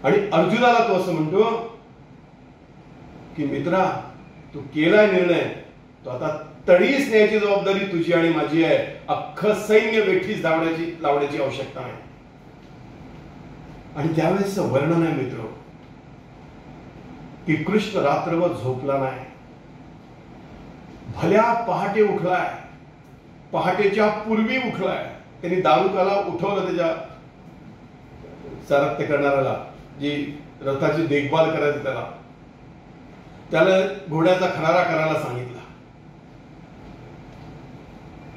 आणि अर्जुनाला तो असं म्हणतो की मित्रा, तू केलाय निर्णय, तो आता तडीस न्यायची जबाबदारी तुझी आणि माझी आहे. अख्खं सैन्य वेठीस लावण्याची आवश्यकता आहे. आणि त्यावेळेस वर्णन आहे मित्र की कृष्ण रात्रभर झोपला नाही. भल्या पहाटे उठलाय, पहाटेच्या पूर्वी उठलाय. त्यांनी दारुकाला उठवलं, त्याच्या सारथ्य करणाऱ्याला, जी रथाची देखभाल करायची त्याला घोड्याचा खरारा करायला सांगितला.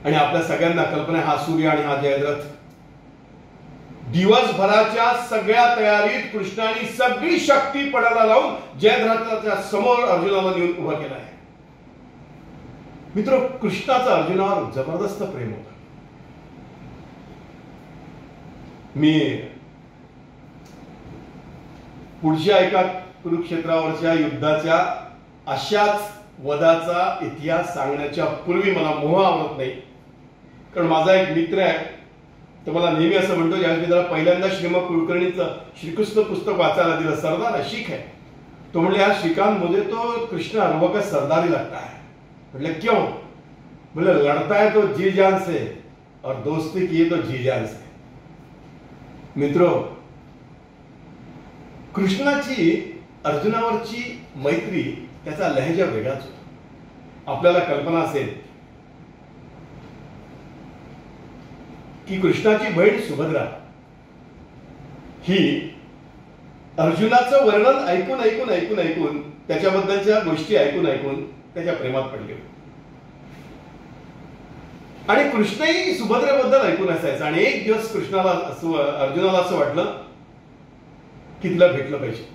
आणि आपल्या सगळ्यांना कल्पना आहे, हा सूर्य आणि हा जयद्रथ. दिवसभराच्या सगळ्या तयारीत कृष्णाने सगळी शक्ती पणाला लावून जयद्रथाच्या समोर अर्जुनाला नेऊन उभा केला आहे. मित्र, कृष्णाचं अर्जुनावर जबरदस्त प्रेम होतं. मी पुढच्या एका कुरुक्षेत्रावरच्या युद्धाच्या अशाच वधाचा इतिहास सांगण्याच्या पूर्वी मला मोह आवडत नाही. कारण माझा एक मित्र आहे, तो मला नेहमी असं म्हणतो, ज्यावेळी मी त्याला पहिल्यांदा श्रीमद कुलकर्णीचं श्रीकृष्ण पुस्तक वाचायला दिलं, सरदार शीख आहे, तो म्हणले यार श्रीकांत, मुझे तो कृष्ण अरबों का सरदार ही लगता है. बोले क्यों? बोले लड़ता है तो जी जान से और दोस्ती की तो जी जान से. मित्रो, कृष्णाची अर्जुनावरची मैत्री, त्याचा लहजा वेगळाच होता. आपल्याला कल्पना असेल की कृष्णाची बहीण सुभद्रा ही अर्जुनाचं वर्णन ऐकून ऐकून ऐकून ऐकून त्याच्याबद्दलच्या गोष्टी ऐकून ऐकून त्याच्या प्रेमात पडले. आणि कृष्णही सुभद्रेबद्दल ऐकून असायचं. आणि एक दिवस अर्जुनाला असं वाटलं की तिला भेटलं पाहिजे.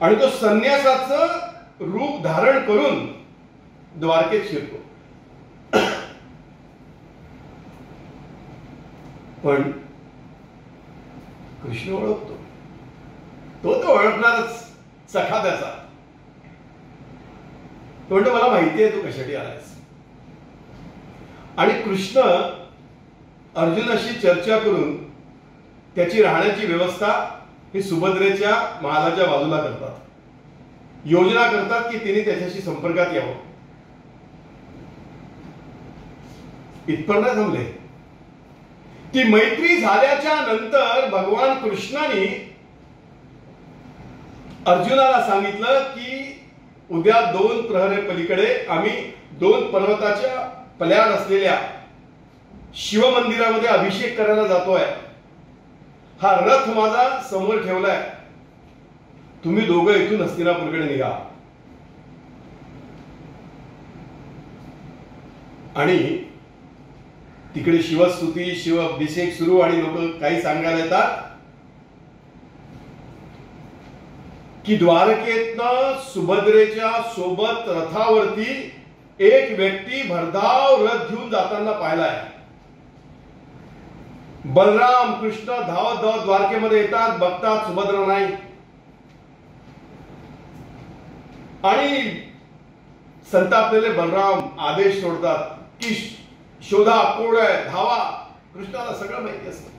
आणि तो संन्यासाचं रूप धारण करून द्वारकेत शिरतो. पण कृष्ण ओळखतो, तो ओळखणारच सखा त्याचा. तो म्हणतो मला माहिती आहे तू कशासाठी आलायस. आणि कृष्ण अर्जुनाशी चर्चा करून त्याची राहण्याची व्यवस्था ही सुभद्रेच्या महालाच्या बाजूला करतात. योजना करतात की तिने त्याच्याशी संपर्कात यावं. इथपर्यंत थांबले. ती मैत्री झाल्याच्या नंतर भगवान कृष्णाने अर्जुनाला सांगितलं की उद्या 2 प्रहरे पलीकडे आम्ही 2 पर्वताच्या पल्याड असलेल्या शिवमंदिरामध्ये अभिषेक करायला जातोय. हा रथ माझा समोर ठेवलाय. तुम्ही दोघं इथून हस्तिनापूरकडे निघा. आणि तिकडे शिवस्तुती, शिव अभिषेक सुरू आणि लोक काही सांगायला येतात की द्वारकेतनं सुभद्रेच्या सोबत रथावरती एक व्यक्ती भरधाव रथ घेऊन जाताना पाहिलाय. बलराम कृष्ण धावत धावत द्वारकेमध्ये येतात, बघतात सुभद्रा नाही. आणि संतापलेले बलराम आदेश सोडतात की शोधा, कोण आहे, धावा. कृष्णाला सगळं माहिती असतं.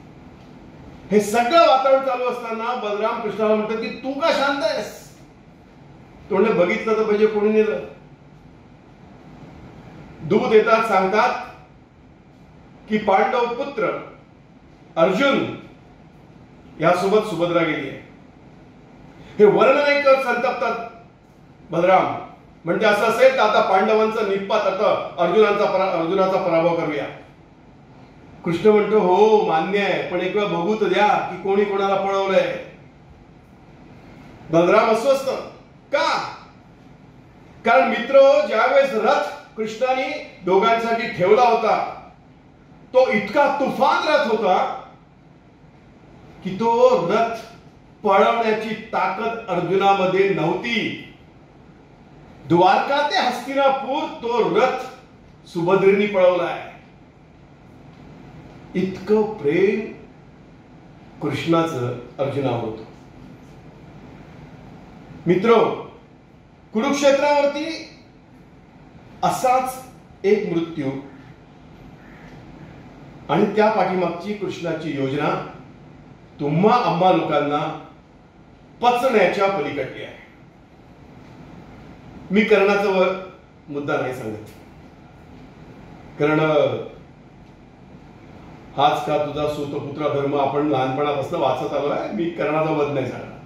हे सगळं वातावरण चालू असताना बलराम कृष्णाला म्हणतात की तू का शांत आहेस. तो म्हणजे बघितलं तर पाहिजे कोणी नेलं. दूत येतात, सांगतात की पांडव पुत्र अर्जुन यासोबत सुभद्रा गेली आहे. हे वर्णन ऐकत संतप्तात बलराम. म्हणजे असं असेल तर आता पांडवांचा निपात, आता अर्जुनाचा पराभव करूया. कृष्ण म्हणतो हो मान्य आहे, पण एक वेळ बघू तर द्या की कोणी कोणाला पळवलंय. बलराम अस्वस्थ का? कारण मित्र, ज्यावेळेस रथ कृष्णाने दोघांसाठी ठेवला होता तो इतका तुफान रथ होता की तो रथ पळवण्याची ताकद अर्जुनामध्ये नव्हती. द्वारका ते हस्तिनापूर तो रथ सुभद्रेने पळवलाय. इतकं प्रेम कृष्णाचं अर्जुनावर होतं. मित्र, कुरुक्षेत्रावरती असाच एक मृत्यू आणि त्या पाठीमागची कृष्णाची योजना तुम्हा आम्हा लोकांना पचण्याच्या पलीकडली आहे. मी कर्णाचा मुद्दा नाही सांगत, कारण हाच का तुझा सूतपुत्र धर्म आपण लहानपणापासून वाचत आलो आहे. मी कर्णाचा वध नाही सांगणार.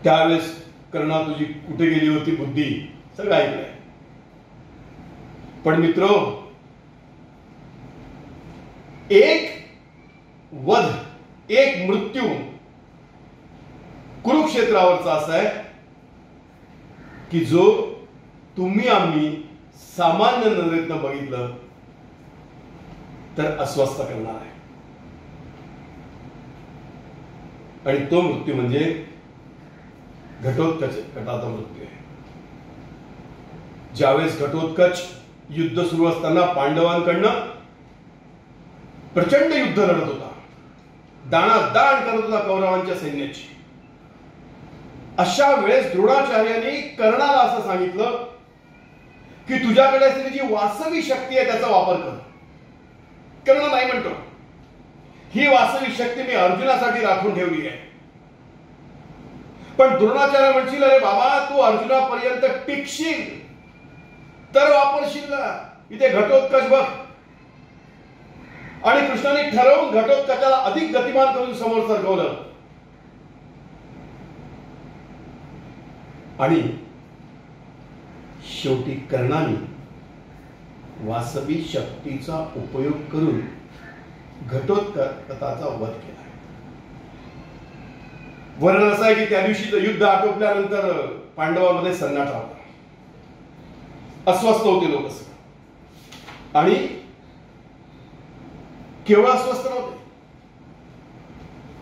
त्यावेळेस कर्णा तुझी कुठे गेली होती बुद्धी सगळं ऐकलंय. पण मित्र, एक वध, एक मृत्यू कुरुक्षेत्रावरचा असा आहे की जो तुम्ही आम्ही सामान्य नजरेतनं बघितलं तर अस्वस्थ करणार आहे. आणि तो मृत्यू म्हणजे घटोत्कचाचा मृत्यू आहे. ज्यावेळेस घटोत्कच युद्ध सुरू असताना पांडवांकडनं प्रचंड युद्ध लढत होता, दाणादाण करत होता कौरवांच्या सैन्याची. अशा वेळेस द्रोणाचार्यांनी कर्णाला असं सांगितलं की तुझ्याकडे असलेली जी वास्तविक शक्ती आहे त्याचा वापर कर. कर्ण नाही म्हणतो, ही वास्तविक शक्ती मी अर्जुनासाठी राखून ठेवली आहे. पण द्रोणाचार्य म्हणशील, अरे बाबा तू अर्जुनापर्यंत टिकशील तर वापरशील ना. इथे घटोत्कच बघ. आणि कृष्णाने ठरवून घटोत्कचाला अधिक गतिमान करून समोर सरकवलं. आणि शेवटी कर्णाने वासवी शक्तीचा उपयोग करून घटोत्कचाचा वध केला. वर्णन असं आहे की त्या दिवशीचं युद्ध आटोपल्यानंतर पांडवांमध्ये सन्नाटा होता. अस्वस्थ होते लोक सगळे. आणि केवळ अस्वस्थ नव्हते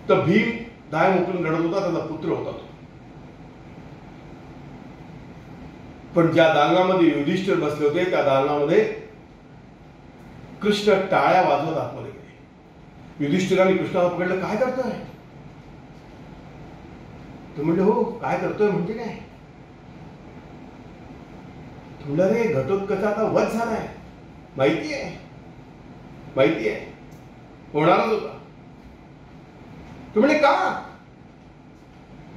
तर भीम दाय मोकळून रडत होता. त्याचा पुत्र होता तो. पण ज्या दालनामध्ये युधिष्ठिर बसले होते त्या दालनामध्ये कृष्ण टाळ्या वाजवत आतमध्ये गेले. युधिष्ठिराने कृष्णाला पकडलं, काय करतोय? तो म्हणले, हो काय करतोय म्हणजे काय? तुला रे घटोत्कचाचा वध झालाय, माहितीये होणारच होता. तू म्हणजे का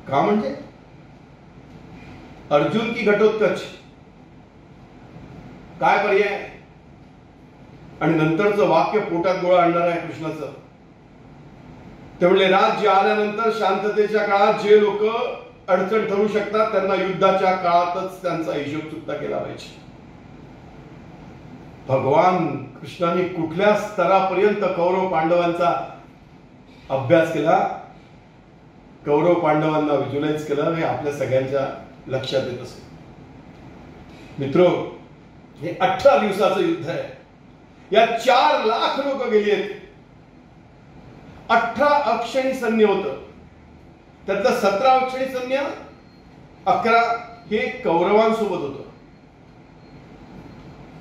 म्हणजे अर्जुन की घटोत्कच, काय पर्याय? आणि नंतरचं वाक्य पोटात गोळा आणणार आहे कृष्णाचं. ते म्हणले, राज्य आल्यानंतर शांततेच्या काळात जे लोक अडचण ठरू शकतात त्यांना युद्धाच्या काळातच त्यांचा हिशोब चुकता केला पाहिजे. भगवान कृष्णाने कुठल्या स्तरापर्यंत कौरव पांडवांचा अभ्यास केला, कौरव पांडवांना व्हिज्युअलाइज केलं, हे आपल्या सगळ्यांच्या लक्षात येत असेल. मित्रो, हे 18 दिवसाचं युद्ध आहे. या 4 लाख लोक गेली आहेत. 18 अक्षणी सैन्य होतं. त्यातलं 17 अक्षणी सैन्य, 11 हे कौरवांसोबत होतं,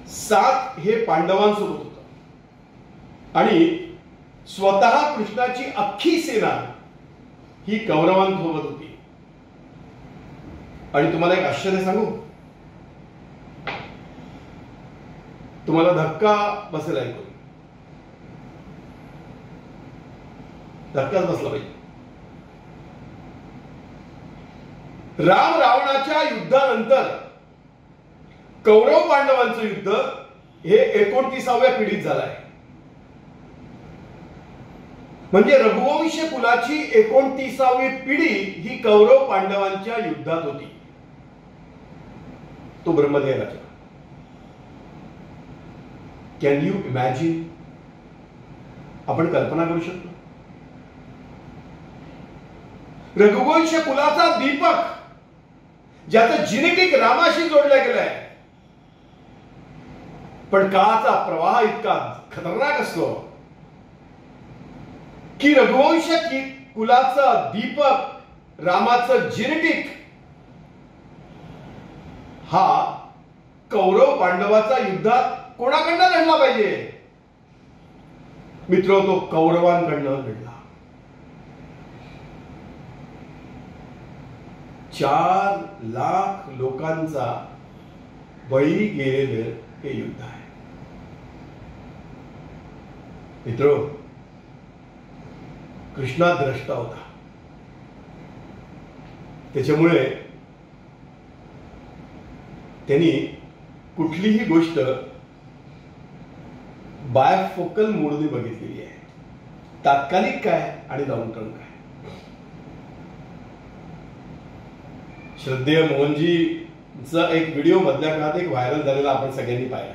7 हे पांडवांसोबत होतं. आणि स्वतः कृष्णाची अख्खी सेना ही कौरवांसोबत होती. आणि तुम्हाला एक आश्चर्य सांगू, तुम्हाला धक्का बसेल ऐकून. धक्काच बसला पाहिजे. राम रावणाच्या युद्धानंतर कौरव पांडवांचं युद्ध हे 29व्या पिढीत झालंय. म्हणजे रघुवंश कुलाची 29वी पिढी ही कौरव पांडवांच्या युद्धात होती. तो ब्रह्मदेवाचा. Can you imagine? आपण कल्पना करू शकतो? रघुवंश कुलाचा दीपक, ज्याचं जेनेटिक रामाशी जोडलं गेलंय. पण काळाचा प्रवाह इतका खतरनाक असतो की रघुवंश कुलाचा दीपक, रामाचं जेनेटिक, हा कौरव पांडवाचा युद्धात कोणाकडनं लढला पाहिजे? मित्र, तो कौरवांकडनं लढला. 4 लाख लोकांचा बळी गेलेलं हे युद्ध आहे. मित्र, कृष्णा द्रष्टा होता. त्याच्यामुळे त्यांनी कुठलीही गोष्ट बायफोकल मोडने बघितलेली आहे. तात्कालिक काय आणि लॉंग टर्म काय. श्रद्धेय मोहनजीचा एक व्हिडिओ मधल्या काळात एक व्हायरल झालेला आपण सगळ्यांनी पाहिला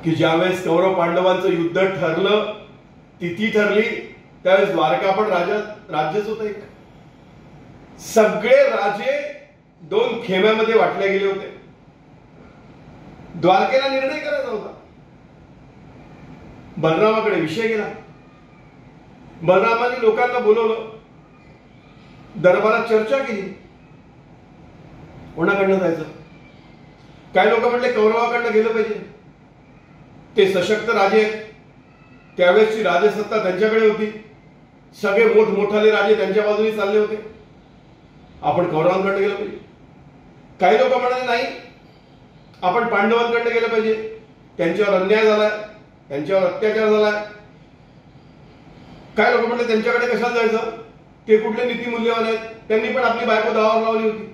की ज्यावेळेस कौरव पांडवांचं युद्ध ठरलं, तिथी ठरली, त्यावेळेस द्वारका पण राज्यच होतं. एक सगळे राजे 2 खेम्यामध्ये वाटले गेले होते. द्वारकेला निर्णय करायचा होता. बलरामाकडे विषय गेला. बलरामाने लोकांना बोलवलं, दरबारात चर्चा केली. कोणाकडनं जायचं? काही लोक म्हणले कौरवाकडनं गेलं पाहिजे, ते सशक्त राजे आहेत, त्यावेळेसची राजसत्ता त्यांच्याकडे होती, सगळे मोठमोठाले राजे त्यांच्या बाजूने चालले होते, आपण कौरवांकडनं गेलं पाहिजे. काही लोक म्हणाले नाही, आपण पांडवांकडनं गेलं पाहिजे, त्यांच्यावर अन्याय झालाय, त्यांच्यावर अत्याचार झालाय. काय लोक म्हणले त्यांच्याकडे कशाला जायचं, ते कुठले नीतिमूल्यवाले आहेत? त्यांनी पण आपली बायको दावावर लावली होती.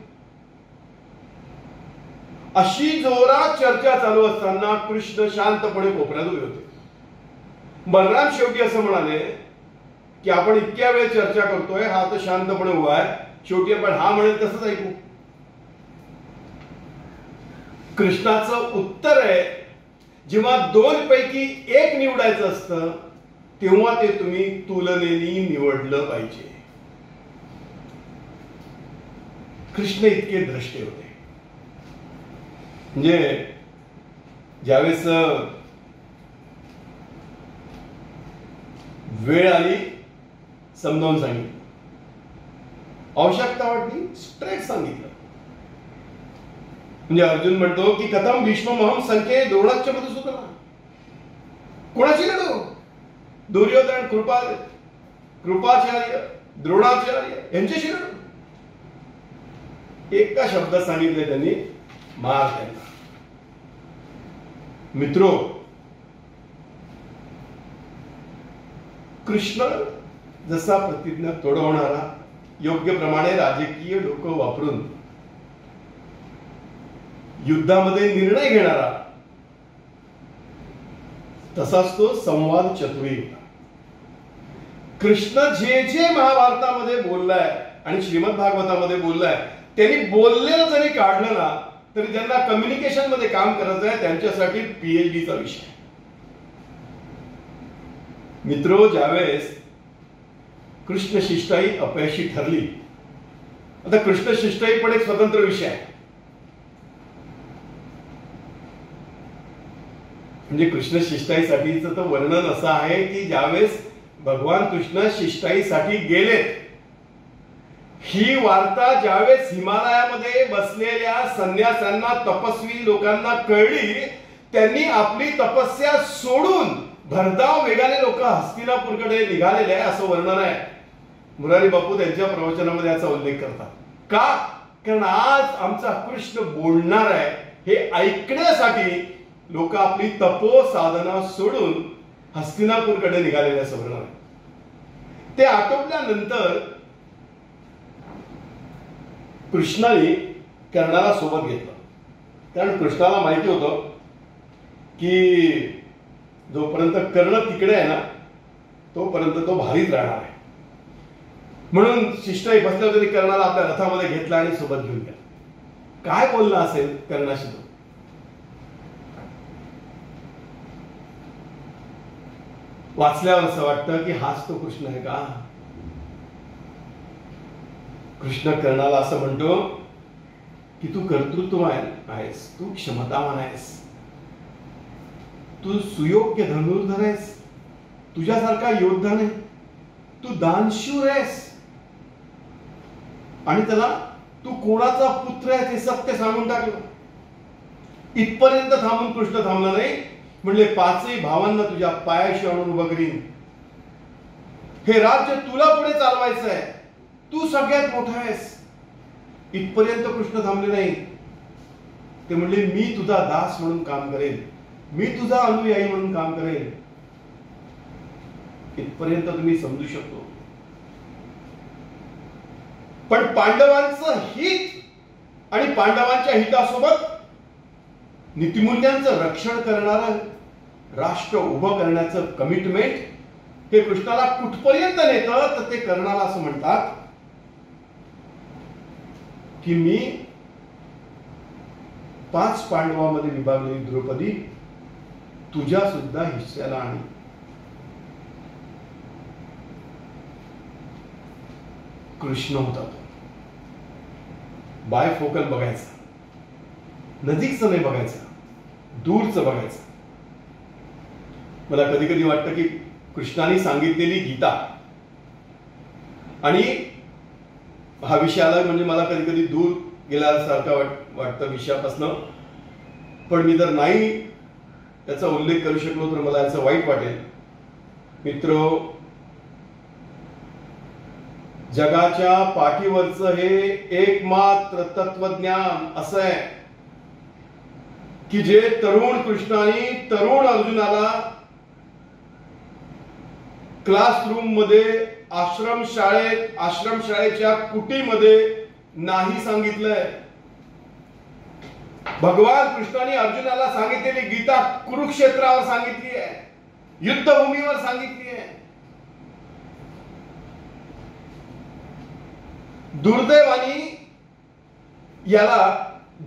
अशी जोरात चर्चा चालू असताना कृष्ण शांतपणे कोपऱ्यात उभे होते. बलराम शेवटी असं म्हणाले की आपण इतक्या वेळ चर्चा करतोय, हा तर शांतपणे उभा आहे, शेवटी आपण हा म्हणेल तसंच ऐकू. कृष्णाचं उत्तर आहे, जेव्हा दोन पैकी एक निवडायचं असतं तेव्हा ते तुम्ही तुलनेने निवडलं पाहिजे. कृष्ण इतके द्रष्टे होते. म्हणजे ज्यावेळेस वेळ आली समजावून सांगितलं, आवश्यकता वाटली स्ट्रेट सांगितलं. म्हणजे अर्जुन म्हणतो की कथम भीष्महम संख्ये द्रोणाच्य मधुसूदना, कोणाची लढू? दुर्योधन, कृपाचार्य, द्रोणाचार्य यांच्याशी लढू? एका शब्दात सांगितले त्यांनी, मार त्यांना. मित्रो, कृष्ण जसा प्रतिज्ञा तोडवणारा, योग्य प्रमाणे राजकीय डोकं वापरून युद्धामध्ये निर्णय घेणारा, तसाच तो संवाद चतुरी होता. कृष्ण जे जे महाभारतामध्ये बोललाय आणि श्रीमद भागवतामध्ये बोललाय, त्यांनी बोललेलं जरी काढलं ना तरी ज्यांना कम्युनिकेशन मध्ये काम करायचं आहे त्यांच्यासाठी पीएचडीचा विषय. मित्रो, ज्यावेळेस कृष्ण शिष्टाई अपयशी ठरली, आता कृष्ण शिष्टाई पण एक स्वतंत्र विषय आहे. म्हणजे कृष्ण शिष्टाईसाठीचं तर वर्णन असं आहे की ज्यावेळेस भगवान कृष्ण शिष्टाईसाठी गेलेत, ही वार्ता ज्यावेळेस हिमालयामध्ये बसलेल्या संन्यासांना, तपस्वी लोकांना कळली, त्यांनी आपली तपस्या सोडून भरधाव वेगाने लोक हस्तिनापूरकडे निघालेले आहे असं वर्णन आहे. मुरारी बापू त्यांच्या प्रवचनामध्ये याचा उल्लेख करतात. का? कारण आज आमचा कृष्ण बोलणार आहे हे ऐकण्यासाठी लोक आपली तपो साधना सोडून हस्तिनापूरकडे निघालेले असं वर्णन आहे. ते आटोपल्यानंतर कृष्णाने कर्णाला सोबत घेतलं, कारण कृष्णाला माहिती होतं की जोपर्यंत कर्ण तिकडे आहे ना तोपर्यंत तो भारीच राहणार आहे. म्हणून शिष्टाई बसल्या तरी कर्णाला आपल्या रथामध्ये घेतला आणि सोबत घेऊन गेला. काय बोलला असेल कर्णाशी तो? वाचल्यावर असं वाटतं की हाच तो कृष्ण आहे का? कृष्ण कर्णाला असं म्हणतो की तू कर्तृत्व आहेस, तू क्षमतावान आहेस, तू सुयोग्य धनुर्धर आहेस, तुझ्यासारखा योद्धा नाही, तू दानशूर आहेस. आणि त्याला तू कोणाचा पुत्र आहे ते सत्य सांगून टाकलं. इथपर्यंत थांबून कृष्ण थांबला नाही, म्हणले पाचही भावांना तुझ्या पायाशी आणून उभं करीन, हे राज्य तुला पुढे चालवायचं आहे, तू सगळ्यात मोठा आहेस. इथपर्यंत कृष्ण थांबले नाही. ते म्हणले मी तुझा दास म्हणून काम करेन, मी तुझा अनुयायी म्हणून काम करेन. इथपर्यंत तुम्ही समजू शकतो. पण पांडवांचं हित आणि पांडवांच्या हितासोबत नीतिमूल्यांचं रक्षण करणारं राष्ट्र उभं करण्याचं कमिटमेंट हे कृष्णाला कुठपर्यंत नेतं, तर ते कर्णाला असं म्हणतात की मी 5 पांडवांमध्ये विभागलेली द्रौपदी तुझ्या सुद्धा हिस्स्याला आणि कृष्ण होता तो. बायफोकल बघायचा, नजीकचं नाही बघायचं, दूरचं बघायचं. मला कधी कधी वाटतं की कृष्णाने सांगितलेली गीता आणि हा विषय आला म्हणजे मला कधी कधी दूर गेल्यासारखं वाटतं विषयापासून. पण मी जर नाही त्याचा उल्लेख करू शकलो तर मला याचं वाईट वाटेल. मित्र, जगाच्या पाठीवरचं हे एकमात्र तत्वज्ञान असं आहे की जे तरुण कृष्णाने तरुण अर्जुनाला क्लासरूम मध्ये आश्रमशाळेच्या कुटीमध्ये नाही सांगितलंय. भगवान कृष्णाने अर्जुनाला सांगितलेली गीता कुरुक्षेत्रावर सांगितली आहे, युद्धभूमीवर सांगितली आहे. दुर्दैवानी याला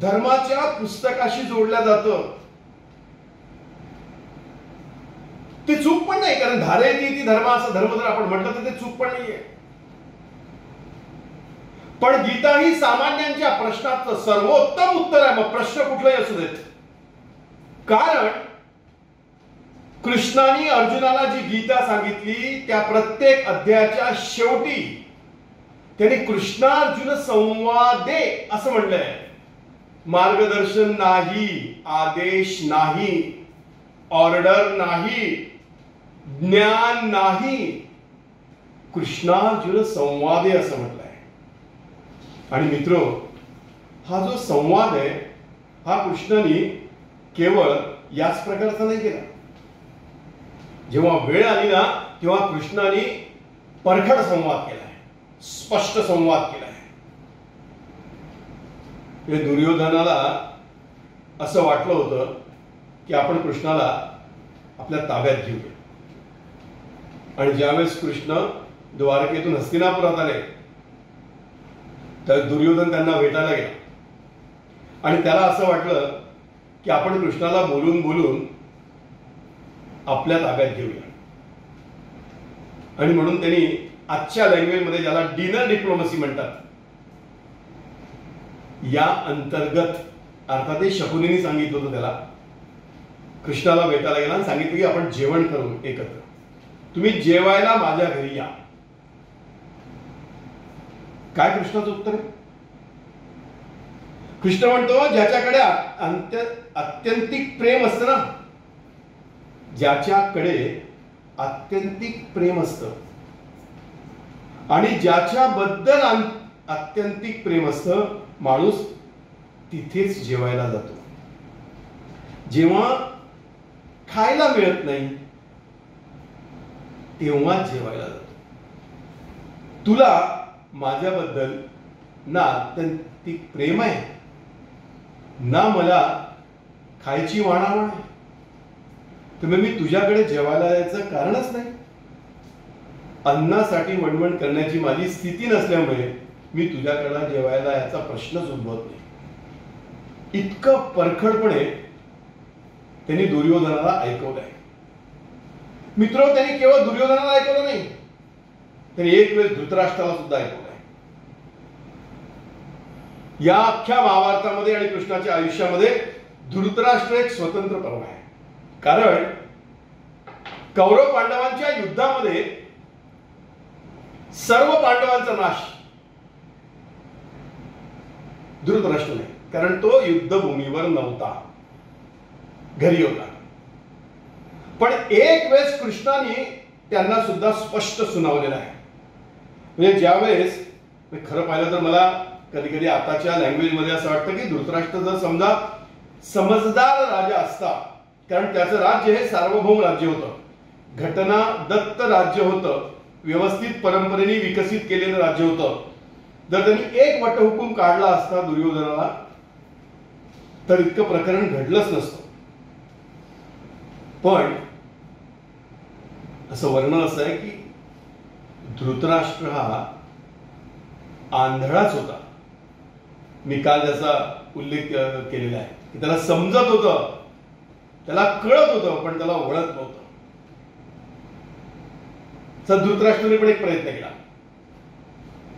धर्माच्या पुस्तकाशी जोडल्या जातं. ती चूक पण नाही, कारण धारे ती धर्म, असं धर्म जर आपण म्हटलं तर ते चूक पण नाहीये. पण गीता ही सामान्यांच्या प्रश्नाचं सर्वोत्तम उत्तर आहे. मग प्रश्न कुठलाही असू देत. कारण कृष्णाने अर्जुनाला जी गीता सांगितली त्या प्रत्येक अध्यायाच्या शेवटी त्यांनी कृष्णार्जुन संवादे असं म्हणलंय. मार्गदर्शन नाही, आदेश नाही, ऑर्डर नाही, ज्ञान नाही, कृष्णार्जुन संवादे असं म्हटलंय. आणि मित्रो, हा जो संवाद आहे हा कृष्णाने केवळ याच प्रकारचा नाही केला. जेव्हा वेळ आली ना तेव्हा कृष्णाने परखड संवाद केलाय, स्पष्ट संवाद केलाय. दुर्योधनाला असं वाटलं होतं की आपण कृष्णाला आपल्या ताब्यात घेऊया. आणि ज्यावेळेस कृष्ण द्वारकेतून हस्तिनापुरात आले तर दुर्योधन त्यांना भेटायला गेला. आणि त्याला असं वाटलं की आपण कृष्णाला बोलून बोलून आपल्या ताब्यात घेऊया. आणि म्हणून त्यांनी आजच्या लँग्वेजमध्ये ज्याला डिनर डिप्लोमसी म्हणतात या अंतर्गत, अर्थात ते शकुनीने सांगितलं होतं त्याला, कृष्णाला भेटायला गेला आणि सांगितलं की आपण जेवण करू एकत्र, तुम्ही जेवायला माझ्या घरी या. काय कृष्णाचं उत्तर आहे? कृष्ण म्हणतो ज्याच्याकडे आत्यंतिक प्रेम असतं ना, ज्याच्याकडे आत्यंतिक प्रेम असतं आणि ज्याच्याबद्दल आत्यंतिक प्रेम असतं, माणूस तिथेच जेवायला जातो. जेव्हा खायला मिळत नाही तेव्हा जेवायला जातो. तुला माझ्याबद्दल ना आत्यंतिक प्रेम आहे ना मला खायची वाणावण आहे, तुम्ही मी तुझ्याकडे जेवायला जायचं कारणच नाही. अन्नासाठी वणवण करण्याची माझी स्थिती नसल्यामुळे मी तुझ्याकडे जेवायला याचा प्रश्नच उद्भवत नाही. इतकं परखडपणे त्यांनी दुर्योधनाला ऐकवलंय. मित्र, त्यांनी केवळ दुर्योधनाला ऐकवलं नाही, त्यांनी एक वेळ धृतराष्ट्राला सुद्धा ऐकवलंय. या अख्ख्या महाभारतामध्ये आणि कृष्णाच्या आयुष्यामध्ये धृतराष्ट्र एक स्वतंत्र पर्व आहे. कारण कौरव पांडवांच्या युद्धामध्ये सर्व पांडवांचा नाश धृतराष्ट्र नाही, कारण तो युद्धभूमीवर नव्हता, घरी होता. पण एक वेळेस कृष्णाने त्यांना सुद्धा स्पष्ट सुनावलेलं आहे. म्हणजे ज्यावेळेस खरं पाहिलं तर मला कधी कधी आताच्या लँग्वेजमध्ये असं वाटतं की धृतराष्ट्र जर समजा समजदार राजा असता, कारण त्याचं राज्य हे सार्वभौम राज्य होतं, घटना दत्त राज्य होतं, व्यवस्थित परंपरेने विकसित केलेलं राज्य होतं. जर त्यांनी एक वटहुकूम काढला असता दुर्योधनाला तर इतकं प्रकरण घडलंच नसतं. पण असं वर्णन असं आहे की धृतराष्ट्र हा आंधळाच होता. मी काल त्याचा उल्लेख केलेला आहे की त्याला समजत होतं, त्याला कळत होतं, पण त्याला वळत नव्हतं. तर धृतराष्ट्राने पण एक प्रयत्न केला.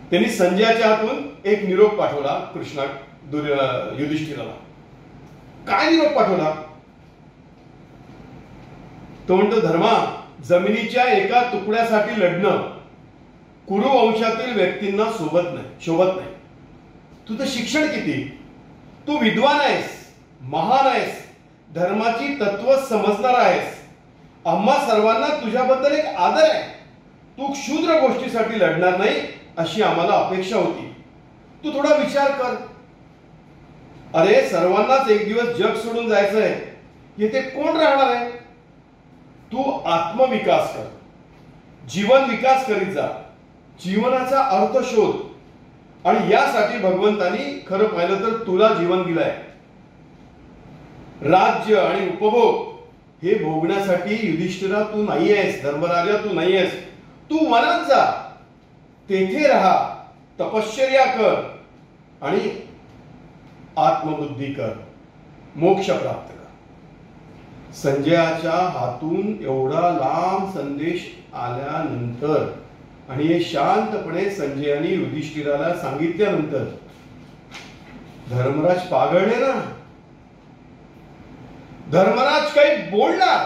त्यांनी संजयाच्या हातून एक निरोप पाठवला कृष्णा युधिष्ठिराला. काय निरोप पाठवला? तो म्हणतो, धर्मा, जमिनीच्या एका तुकड्यासाठी लढणं कुरु वंशातील व्यक्तींना शोभत नाही. तुझं शिक्षण किती, तू विद्वान आहेस, महान आहेस, धर्माची तत्व समजणार आहेस, आम्हा सर्वांना तुझ्याबद्दल एक आदर आहे. तू क्षुद्र गोष्टीसाठी लढणार नाही अशी आम्हाला अपेक्षा होती. तू थोडा विचार कर. अरे, सर्वांनाच एक दिवस जग सोडून जायचं आहे, येथे कोण राहणार आहे? तू आत्मविकास कर, जीवन विकास करीत जा, जीवनाचा अर्थ शोध आणि यासाठी भगवंतानी खरं पाहिलं तर तुला जीवन दिलंय. राज्य आणि उपभोग हे भोगण्यासाठी युधिष्ठिरा तू नाही आहेस, धर्मराजा तू नाही आहेस. तू वनात जा, तेथे राहा, तपश्चर्या कर आणि आत्मबुद्धी कर, मोक्ष प्राप्त कर. संजयाच्या हातून एवढा लांब संदेश आल्यानंतर आणि हे शांतपणे संजयाने युधिष्ठिराला सांगितल्यानंतर धर्मराज पागळले ना. धर्मराज काही बोलणार.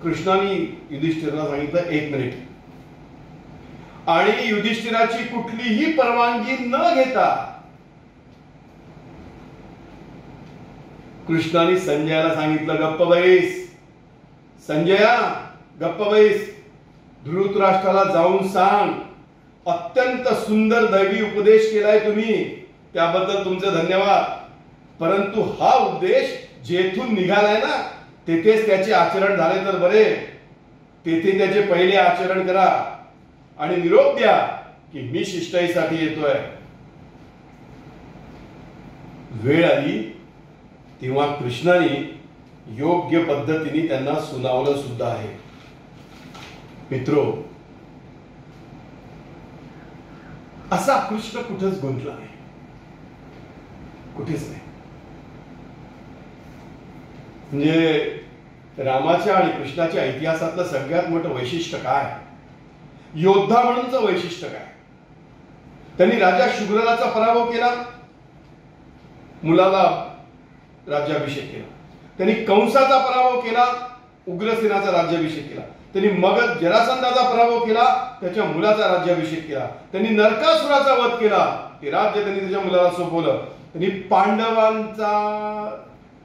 कृष्णाने युधिष्ठिराला सांगितलं 1 मिनिट. आणि युधिष्ठिराची कुठलीही परवानगी न घेता कृष्णाने संजयाला सांगितलं गप्प बैस. संजया गप्प बैस. धृतराष्ट्राला जाऊन सांग, अत्यंत सुंदर दैवी उपदेश केलाय तुम्ही, त्याबद्दल तुमचे धन्यवाद. परंतु हा उपदेश जेथून निघालाय ना तेथेच त्याचे आचरण झाले तर बरे. तेथे त्याचे पहिले आचरण करा आणि निरोप द्या की मी शिष्टाईसाठी येतोय. वेळ आली तेव्हा कृष्णाने योग्य पद्धतीने त्यांना सुनावलं सुद्धा आहे. मित्रो, असा कृष्ण कुठेच गुंतला नाही, कुठेच नाही. म्हणजे रामाच्या आणि कृष्णाच्या इतिहासातलं सगळ्यात मोठं वैशिष्ट्य काय, योद्धा म्हणूनचं वैशिष्ट्य काय. त्यांनी राजा शुक्रलाचा पराभव केला, मुलाला राज्याभिषेक केला. त्यांनी कंसाचा पराभव केला, उग्रसेनाचा राज्याभिषेक केला. त्यांनी मगध जरासंधाचा पराभव केला, त्याच्या मुलाचा राज्याभिषेक केला. त्यांनी नरकासुराचा वध केला, ते राज्य त्यांनी त्याच्या मुलाला सोपवलं. त्यांनी पांडवांचा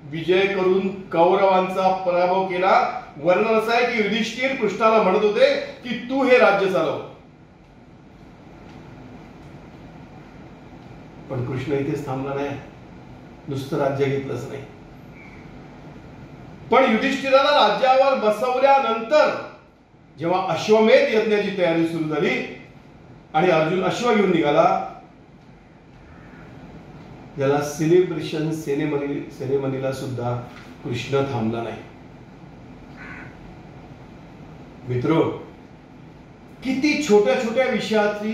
विजय करून कौरवांचा पराभव केला. वर्णन असं आहे की युधिष्ठिर कृष्णाला म्हणत होते की तू हे राज्य चालव. पण कृष्ण इथेच थांबला नाही, नुसतं राज्य घेतलंच नाही. पण युधिष्ठिराला राज्यावर बसवल्यानंतर जेव्हा अश्वमेध यज्ञाची तयारी सुरू झाली आणि अर्जुन अश्व घेऊन निघाला, ज्याला सेलिब्रेशन सेरेमनीला सुद्धा कृष्ण थांबला नाही. मित्रो, किती छोट्या छोट्या विषयाची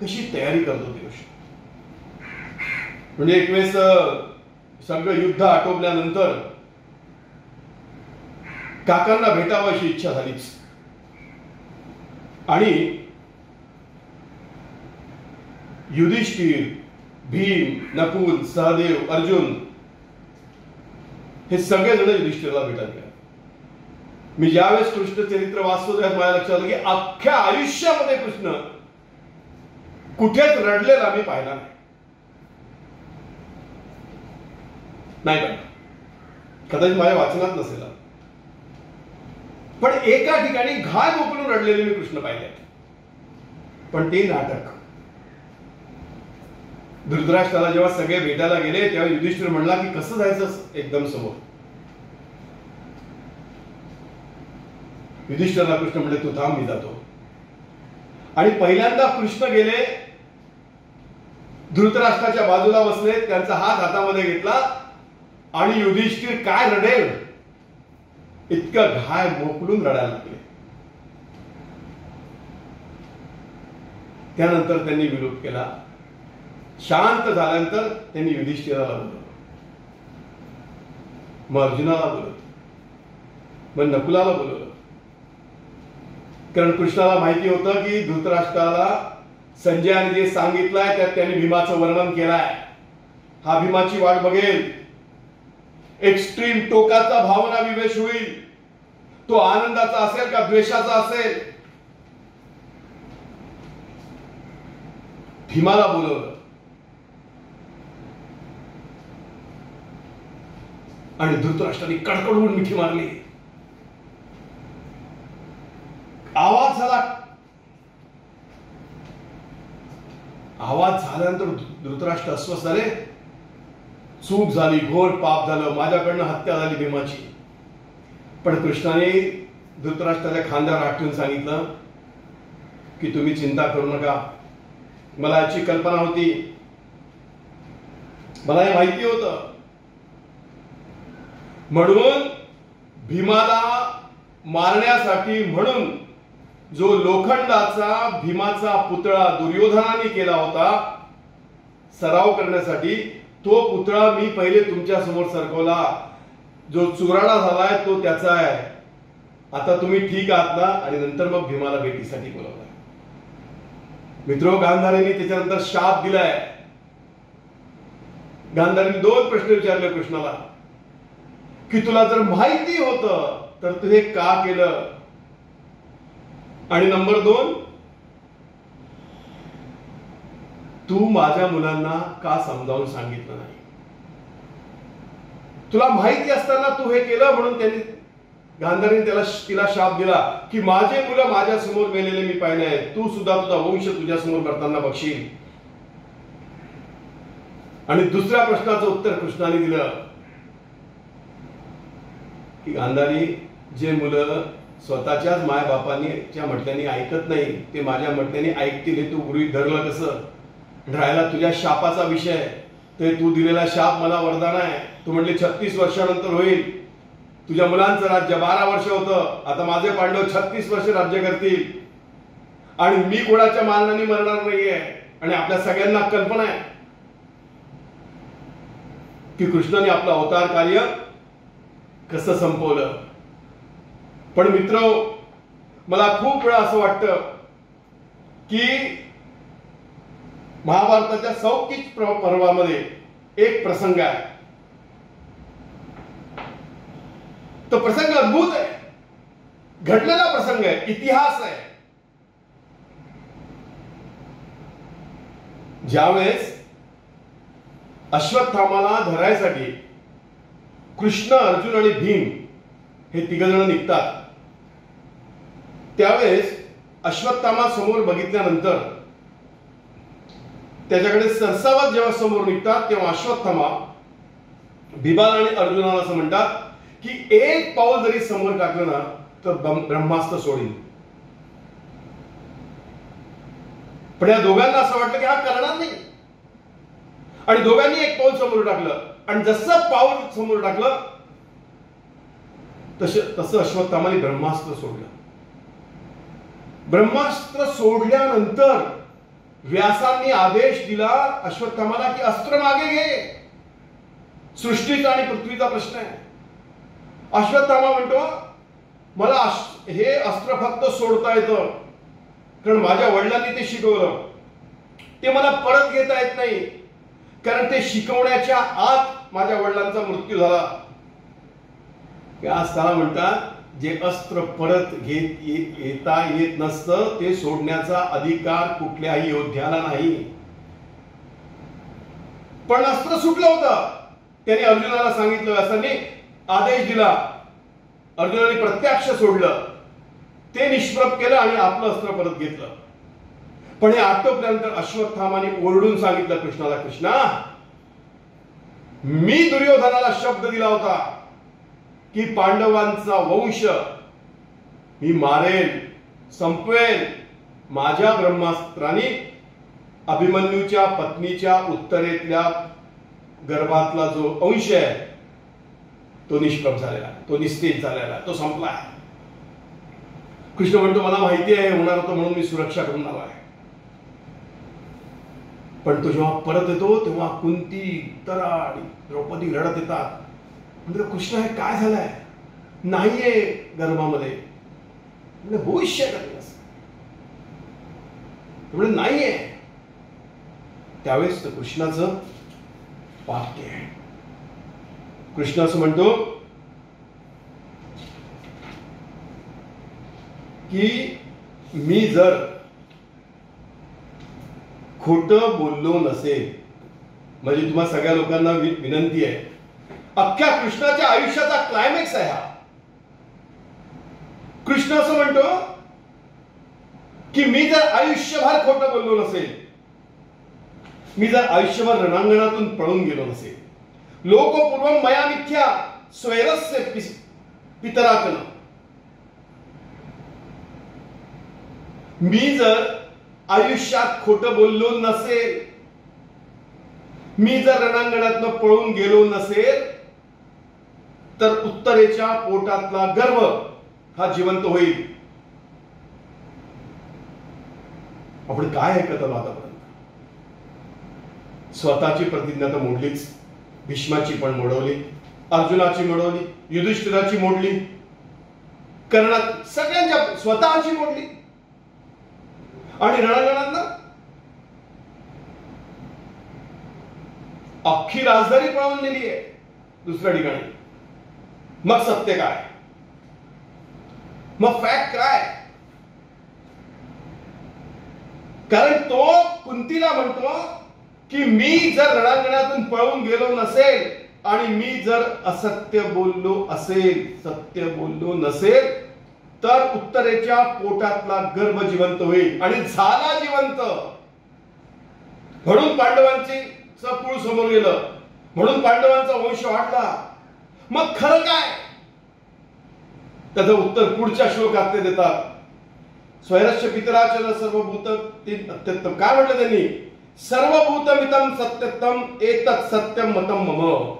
कशी तयारी करतो ती गोष्ट. म्हणजे एक वेळेस सगळं युद्ध आटोपल्यानंतर काकांना भेटावं अशी इच्छा झालीच. आणि युधिष्ठिर, भीम, नकुल, सहदेव, अर्जुन हे सगळेजण युधिष्ठिरला भेटायला गेले. मी ज्यावेळेस कृष्ण चरित्र वाचतो त्यावेळेस माझ्या लक्षात आलं की अख्ख्या आयुष्यामध्ये कृष्ण कुठेच रडलेला मी पाहिला नाही पाहिला. कदाचित माझ्या वाचनात नसेल, पण एका ठिकाणी घाय मोकळून रडलेले मी कृष्ण पाहिले. पण ते नाटक. धृतराष्ट्राला जेव्हा सगळे भेटायला गेले तेव्हा युधिष्ठिर म्हणला की कसं जायचं एकदम समोर. युधिष्ठिरला कृष्ण म्हणले तू थांब, मी जातो. आणि पहिल्यांदा कृष्ण गेले, धृतराष्ट्राच्या बाजूला बसले, त्यांचा हात हातामध्ये घेतला आणि युधिष्ठिर काय रडेल इतकं घाय मोकळून रडायला लागले. त्यानंतर त्यांनी विरोध केला. शांत झाल्यानंतर त्यांनी युधिष्ठिराला बोलवलं, मग अर्जुनाला बोलवलं, मग नकुलाला बोलवलं. कारण कृष्णाला माहिती होतं की धृतराष्ट्राला संजयाने जे सांगितलंय त्यात त्यांनी भीमाचं वर्णन केलंय. हा भीमाची वाट बघेल, एक्स्ट्रीम टोकाचा भावना विवेश होईल. तो आनंदाचा असेल का द्वेषाचा असेल. भीमाला बोलवलं आणि धृतराष्ट्राने कडकडून मिठी मारली. आवाज झाला. आवाज झाल्यानंतर धृतराष्ट्र अस्वस्थ झाले. चूक झाली, घोर पाप झालं, माझ्याकडनं हत्या झाली भीमाची. पण कृष्णाने धृतराष्ट्राच्या खांद्यावर आठवून सांगितलं की तुम्ही चिंता करू नका, मला याची कल्पना होती, मला हे माहिती होतं. म्हणून भीमाला मारण्यासाठी म्हणून जो लोखंडाचा भीमाचा पुतळा दुर्योधनाने केला होता सराव करण्यासाठी, तो पुतळा मी पहिले तुमच्या समोर सरकवला. जो चुराडा झालाय तो त्याचा आहे. आता तुम्ही ठीक आहात ना? आणि नंतर मग भीमाला भेटीसाठी बोलवलाय. मित्रो, गांधारीने त्याच्यानंतर शाप दिलाय. गांधारीने 2 प्रश्न विचारले कृष्णाला की तुला जर माहिती होतं तर तू हे का केलं, आणि नंबर 2, तू माझ्या मुलांना का समजावून सांगितलं नाही. तुला माहिती असताना तू हे केलं म्हणून त्यांनी गांधारीने तिला शाप दिला की माझे मुलं माझ्या समोर मेलेले मी पाहिले आहेत, तू सुद्धा तुझा वंश तुझ्या समोर करताना बघशील. आणि दुसऱ्या प्रश्नाचं उत्तर कृष्णाने दिलं की गांधारी, जे मुलं स्वतःच्याच मायबापांच्या म्हटल्याने ऐकत नाही ते माझ्या म्हटल्याने ऐकतील हे तू गृहीत धरलं कसं. राहिला तुझ्या शापाचा विषय, ते तू दिलेला शाप मला वरदान आहे. तू म्हणले 36 वर्षानंतर होईल तुझ्या मुलांचं राज्य. 12 वर्ष होतं, आता माझे पांडव 36 वर्ष राज्य करतील आणि मी कोणाच्या मारणाने मरणार नाहीये. आणि आपल्या सगळ्यांना कल्पना आहे की कृष्णाने आपलं अवतार कार्य कसं संपवलं. पण मित्र, मला खूप वेळा असं वाटतं की महाभारताच्या सौकिक पर्वामध्ये एक प्रसंग आहे. तो प्रसंग अद्भुत आहे, घडलेला प्रसंग आहे, इतिहास आहे. ज्यावेळेस अश्वत्थामाला धरायसाठी कृष्ण, अर्जुन आणि भीम हे 3 जण निघतात, त्यावेळेस अश्वत्थामा समोर बघितल्यानंतर त्याच्याकडे सरसावत जेव्हा समोर निघतात तेव्हा अश्वत्थामा भीमाला आणि अर्जुनाला असं म्हणतात की एक पाऊल जरी समोर टाकलं ना तर ब्रह्मास्त्र सोडील. पण या दोघांना असं वाटलं की हा करणार नाही, आणि दोघांनी एक पाऊल समोर टाकलं, आणि जसं पाऊल समोर टाकलं तसं अश्वत्थामाने ब्रह्मास्त्र सोडलं. ब्रह्मास्त्र सोडल्यानंतर व्यासांनी आदेश दिला अश्वत्थामाला की अस्त्र मागे घे. सृष्टीचा आणि पृथ्वीचा प्रश्न आहे. अश्वत्थामा म्हणतो मला हे अस्त्र फक्त सोडता येतं कारण माझ्या वडिलांनी ते शिकवलं, ते मला परत घेता येत नाही कारण ते शिकवण्याच्या आत माझ्या वडिलांचा मृत्यू झाला. त्याला म्हणतात जे अस्त्र परत येता येत नसतं ते सोडण्याचा अधिकार कुठल्याही योद्ध्याला नाही. पण अस्त्र सुटलं होतं. त्याने अर्जुनाला सांगितलं, व्यासांनी आदेश दिला, अर्जुनाने प्रत्यक्ष सोडलं, ते निष्प्रभ केलं आणि आपलं अस्त्र परत घेतलं. पण हे आटोपल्यानंतर अश्वत्थामाने ओरडून सांगितलं कृष्णाला, कृष्णा, मी दुर्योधनाला शब्द दिला होता की पांडवांचा वंश मी मारेल, संपवेल. माझ्या ब्रह्मास्त्राने अभिमन्यूच्या पत्नीच्या उत्तरेतल्या गर्भातला जो अंश आहे तो निष्प्रभ झालेला, तो निस्तेज झालेला, तो संपला आहे. कृष्ण म्हणतो मला माहिती आहे होणार होतं म्हणून मी सुरक्षा करून आलो आहे. पण तो जेव्हा परत येतो तेव्हा कुंती, उत्तरा आणि द्रौपदी रडत येतात. म्हणजे कृष्ण हे काय झालंय, नाहीये गर्भामध्ये. म्हणजे होऊ शकत नाही, नाहीये. त्यावेळेस कृष्णाचं वाक्य आहे. कृष्ण असं म्हणतो की मी जर खोटं बोललो नसेल, म्हणजे तुम्हा सगळ्या लोकांना विनंती आहे, अख्ख्या कृष्णाच्या आयुष्याचा क्लायमॅक्स आहे हा. कृष्ण असं म्हणतो की मी जर आयुष्यभर खोटं बोललो नसेल, मी जर आयुष्यभर रणांगणातून पळून गेलो नसेल, लोकपूर्वम मया मिथ्या स्वैरस्य पितराकन, मी जर आयुष्यात खोटं बोललो नसेल, मी जर रणांगणातनं पळून गेलो नसेल, तर उत्तरेच्या पोटातला गर्भ हा जिवंत होईल. आपण काय ऐकत आलो आतापर्यंत? स्वतःची प्रतिज्ञा तर मोडलीच, भीष्माची पण मोडवली, अर्जुनाची मोडवली, युधिष्ठिराची मोडली, कर्णात सगळ्यांच्या स्वतःची मोडली. आणि रणांगणात अख्खी राजधानी पळवून नेली आहे दुसऱ्या ठिकाणी. मग सत्य काय? मग फॅक्ट काय? कारण तो कुंतीला म्हणतो की मी जर रणांगणातून पळून गेलो नसेल आणि मी जर असत्य बोललो असेल, सत्य बोललो नसेल, तर उत्तरेच्या पोटातला गर्भ जिवंत होईल. आणि झाला जिवंत. म्हणून पांडवांची कुळ समोर गेलं, म्हणून पांडवांचा वंश वाढला. मग खरं काय? त्याचं उत्तर पुढच्या श्लोकात ते देतात. स्वैरस्य पितराचल सर्वभूत अत्यत्तम. काय म्हटलं त्यांनी? सर्वभूतमिदं सत्यत्तम एतत् सत्यम मतम मम.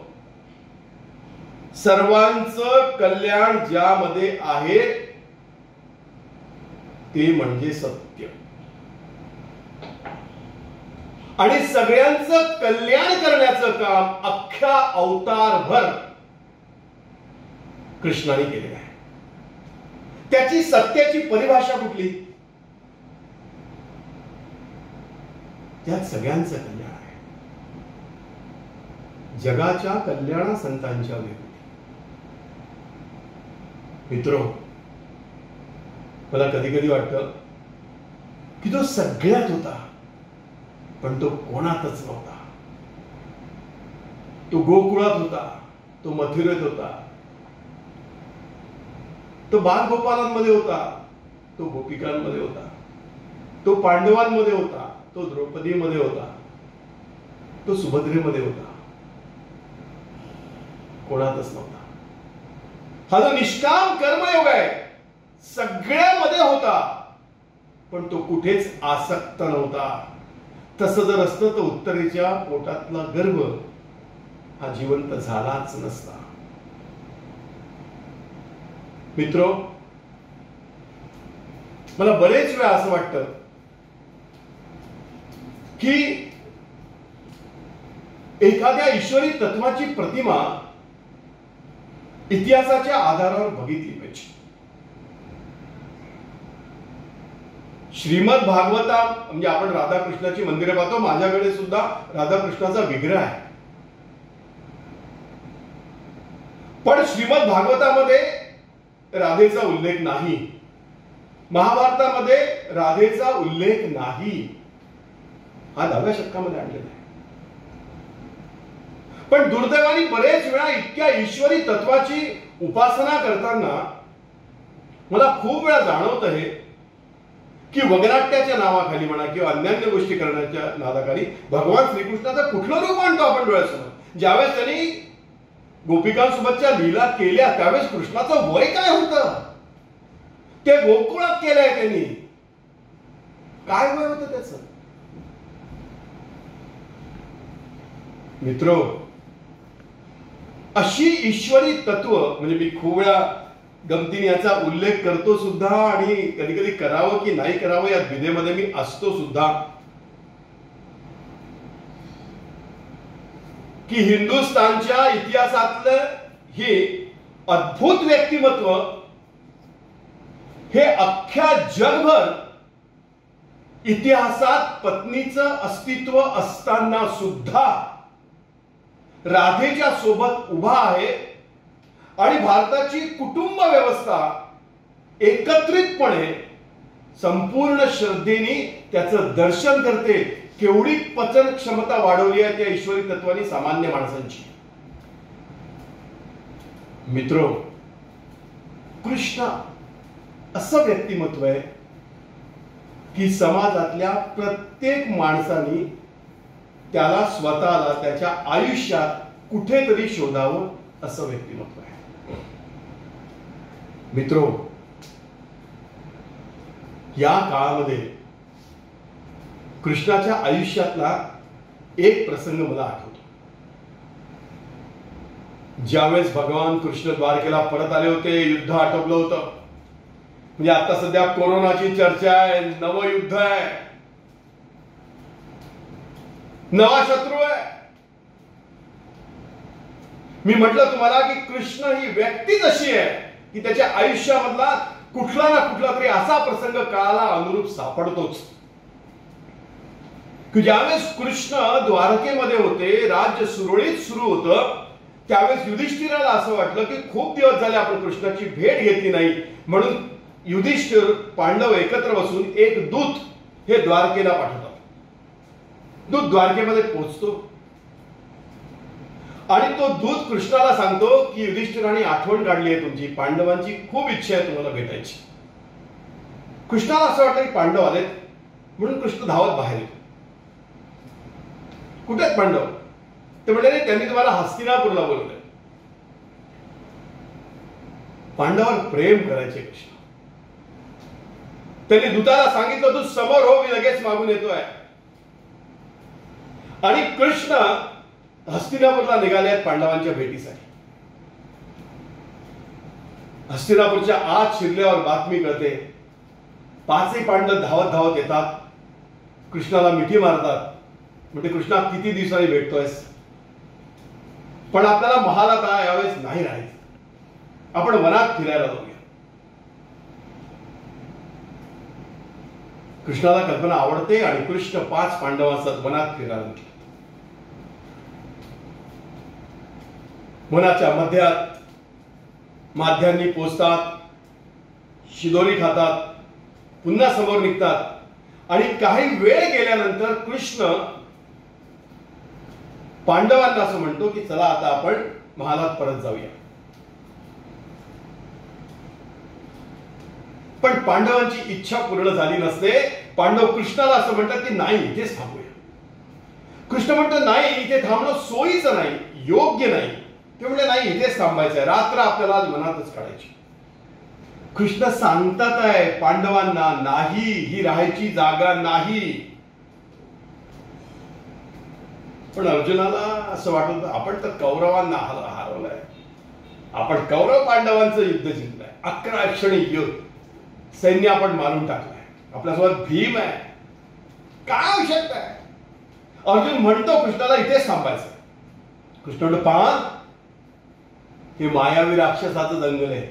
सर्वांचं कल्याण ज्यामध्ये आहे ते म्हणजे सत्य. आणि सगळ्यांचं कल्याण करण्याचं काम अख्ख्या अवतारभर कृष्णाने केलेलं आहे. त्याची सत्याची परिभाषा कुठली? त्यात सगळ्यांचं कल्याण आहे. जगाच्या कल्याणा संतांच्या विरोधी. मित्रो, मला कधी कधी वाटतं की तो सगळ्यात होता, पण तो कोणातच नव्हता. तो गोकुळात होता, तो मथुरेत होता, तो बालगोपालांमध्ये होता, तो गोपिकांमध्ये होता, तो पांडवांमध्ये होता, तो द्रौपदीमध्ये होता, तो सुभद्रेमध्ये होता. कोणातच नव्हता. हा जो निष्काम कर्मयोग आहे सगळ्यामध्ये होता, पण तो कुठेच आसक्त नव्हता. तसं जर असतं तर उत्तरेच्या पोटातला गर्भ हा जिवंत झालाच नसता. मित्रो, मला बरेच वेळा असं वाटतं की एखाद्या ईश्वरी तत्वाची प्रतिमा इतिहासाच्या आधारावर बघितली पाहिजे. श्रीमद भागवता म्हणजे आपण राधाकृष्णाची मंदिरे पाहतो. माझ्याकडे सुद्धा राधाकृष्णाचा विग्रह आहे. पण श्रीमद भागवतामध्ये राधेचा उल्लेख नाही, महाभारतामध्ये राधेचा उल्लेख नाही. हा 10व्या शतकामध्ये आणलेला आहे. पण दुर्दैवाने बरेच वेळा इतक्या ईश्वरी तत्वाची उपासना करताना मला खूप वेळा जाणवत आहे की वगनाट्याच्या नावाखाली म्हणा किंवा अन्यान्य गोष्टी करण्याच्या नादाखाली भगवान श्रीकृष्णाचं कुठलं रूप आणतो आपण डोळ्यासमोर. ज्यावेळेस त्यांनी गोपिकांसोबतच्या लीला केल्या त्यावेळेस कृष्णाचं वय काय होतं? ते गोकुळात केलंय त्यांनी. काय वय होतं त्याचं? मित्रो, अशी ईश्वरी तत्व म्हणजे मी खूप वेळा गमतीने याचा उल्लेख करतो सुद्धा आणि कधी कधी करावं की नाही करावं या द्विधेमध्ये मी असतो सुद्धा, की हिंदुस्थानच्या इतिहासातलं हे अद्भुत व्यक्तिमत्व हे अख्ख्या जगभर इतिहासात पत्नीचं अस्तित्व असताना सुद्धा राधेच्या सोबत उभा आहे आणि भारताची कुटुंब व्यवस्था एकत्रितपणे संपूर्ण श्रद्धेने त्याचं दर्शन करते. केवढी पचन क्षमता वाढवली आहे त्या ईश्वरी तत्वानी सामान्य माणसांची. मित्रो, कृष्ण असं व्यक्तिमत्व आहे की समाजातल्या प्रत्येक माणसाने त्याला स्वतःला त्याच्या आयुष्यात कुठेतरी शोधावं असं व्यक्तिमत्व आहे. मित्रो, या काळामध्ये कृष्णाच्या आयुष्यातला एक प्रसंग मला आठवतो. ज्यावेळेस भगवान कृष्ण द्वारकेला परत आले होते, युद्ध आटोपलं होतं. म्हणजे आता सध्या कोरोनाची चर्चा आहे, नवं युद्ध आहे, नवा शत्रू आहे. मी म्हटलं तुम्हाला की कृष्ण ही व्यक्तीच अशी आहे की त्याच्या आयुष्यामधला कुठला ना कुठला तरी असा प्रसंग काळाला अनुरूप सापडतोच. की ज्यावेळेस कृष्ण द्वारकेमध्ये होते, राज्य सुरळीत सुरू होतं, त्यावेळेस युधिष्ठिराला असं वाटलं की खूप दिवस झाले आपण कृष्णाची भेट घेतली नाही. म्हणून युधिष्ठिर पांडव एकत्र बसून एक दूत हे द्वारकेला पाठवतात. दूत द्वारकेमध्ये पोहोचतो आणि तो दूत कृष्णाला सांगतो की युधिष्ठिराने आठवण काढली आहे तुमची, पांडवांची खूप इच्छा आहे तुम्हाला भेटायची. कृष्णाला असं वाटतं की पांडव आलेत, म्हणून कृष्ण धावत बाहेर येतो. कुठे आहेत पांडव? ते म्हणजे नाही, त्यांनी तुम्हाला हस्तिनापूरला बोलवलंय. पांडवांवर प्रेम करायचे कृष्ण. त्यांनी दूताला सांगितलं तू समोर हो, मी लगेच मागून येतोय. आणि कृष्ण हस्तिनापूरला निघाले आहेत पांडवांच्या भेटीसाठी. हस्तिनापूरच्या आत शिरल्यावर बातमी कळते. पाचही पांडव धावत धावत येतात, कृष्णाला मिठी मारतात. म्हणजे कृष्णा किती दिवसांनी भेटतोयस, पण आपल्याला महालात यावेळेस नाही राहायचं, आपण वनात फिरायला जाऊया. कृष्णाला कल्पना आवडते आणि कृष्ण 5 पांडवांसह वनात फिरायला निघतात. वनाच्या मध्यात माध्यांनी पोचतात, शिदोरी खातात, पुन्हा समोर निघतात आणि काही वेळ गेल्यानंतर कृष्ण पांडवांना असं म्हणतो की चला आता आपण महालात परत जाऊया. पण पांडवांची इच्छा पूर्ण झाली नसते. पांडव कृष्णाला असं म्हणतात की नाही, इथेच थांबूया. कृष्ण म्हणतो नाही, इथे थांबणं सोयीचं नाही, योग्य नाही. ते म्हणले नाही, इथेच थांबायचंय, रात्र आपल्याला मनातच काढायची. कृष्ण सांगतात आहे पांडवांना नाही, ही राहायची जागा नाही. पण अर्जुनाला असं वाटत आपण तर कौरवांना हरवलंय, आपण कौरव पांडवांचं युद्ध जिंकलंय, 11 क्षणी युद्ध, सैन्य आपण मारून टाकलंय, आपल्यासोबत भीम आहे, काय आवश्यकता आहे. अर्जुन म्हणतो कृष्णाला इथेच थांबायचं. कृष्ण म्हणतो पहा, हे मायावी राक्षसाचं जंगल आहे,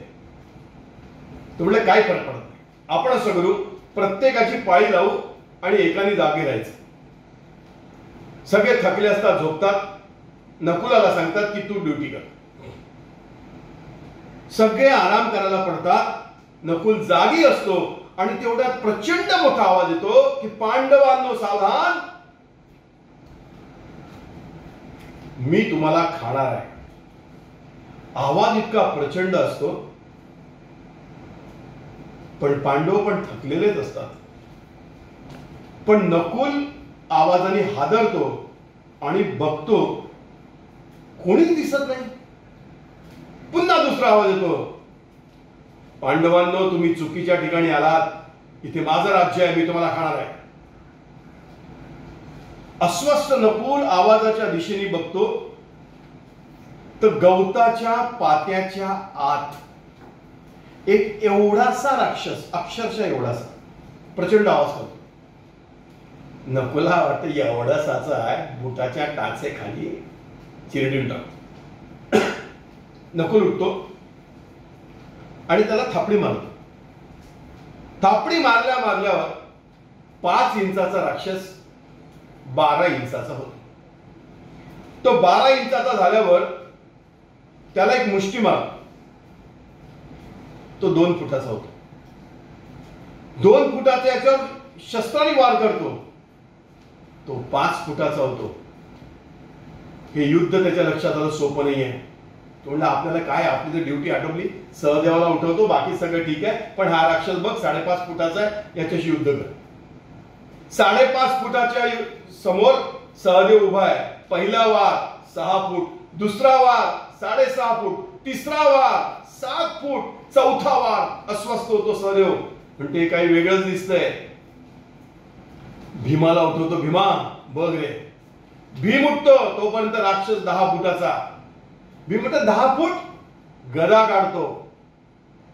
तुम्हाला काय फरक पडत नाही, आपण असं करू, प्रत्येकाची पाळी लावू आणि एकाने जागे राहायचं. सगळे थकले असतात, झोपतात. नकुलाला सांगतात की तू ड्युटी कर. सगळे आराम करायला पडतात. नकुल जागी असतो आणि तेवढ्यात प्रचंड मोठा आवाज येतो की पांडवांनो सावधान, मी तुम्हाला खाणार आहे. आवाज इतका प्रचंड असतो, पण पांडव पण थकलेलेच असतात. पण नकुल आवाजाने हादरतो आणि बघतो, कोणीच दिसत नाही. पुन्हा दुसरा आवाज येतो, पांडवांनो तुम्ही चुकीच्या ठिकाणी आलात, इथे माझं राज्य आहे, मी तुम्हाला खाणार आहे. अस्वस्थ नकुल आवाजाच्या दिशेने बघतो तर गवताच्या पात्याच्या आत एक एवढासा राक्षस, अक्षरशः एवढासा, प्रचंड आवाज करतो. नकुला वाटतं एवढासाच आहे, बुटाच्या टाचेखाली चिरडून टाकतो. नकुल उठतो आणि त्याला थापडी मारतो. थापडी मारल्यावर 5 इंचाचा राक्षस 12 इंचाचा होतो. तो 12 इंचाचा झाल्यावर त्याला एक मुष्टी मार, तो 2 फुटाचा होतो. 2 फुटाच्या याच्यावर शस्त्राने वार करतो, तो 5 फुटाचा होतो. हे युद्ध त्याच्या लक्षात आलं सोपं नाही आहे. तो म्हणला आपल्याला काय, आपली जर ड्युटी आटोपली, सहदेवाला उठवतो, बाकी सगळं ठीक आहे, पण हा राक्षस बघ 5.5 फुटाचा आहे, याच्याशी युद्ध कर. 5.5 फुटाच्या समोर सहदेव उभा आहे. पहिला वार 6 फूट, दुसरा वार 6.5 फूट, तिसरा वार 7 फूट, चौथा वार अस्वस्थ होतो सहदेव. पण ते काही वेगळंच दिसतंय. भीमाला उठवतो, भीमा बघ रे. भीम उठतो, तोपर्यंत राक्षस 10 फुटाचा. भीम म्हणतो 10 फूट. गदा काढतो,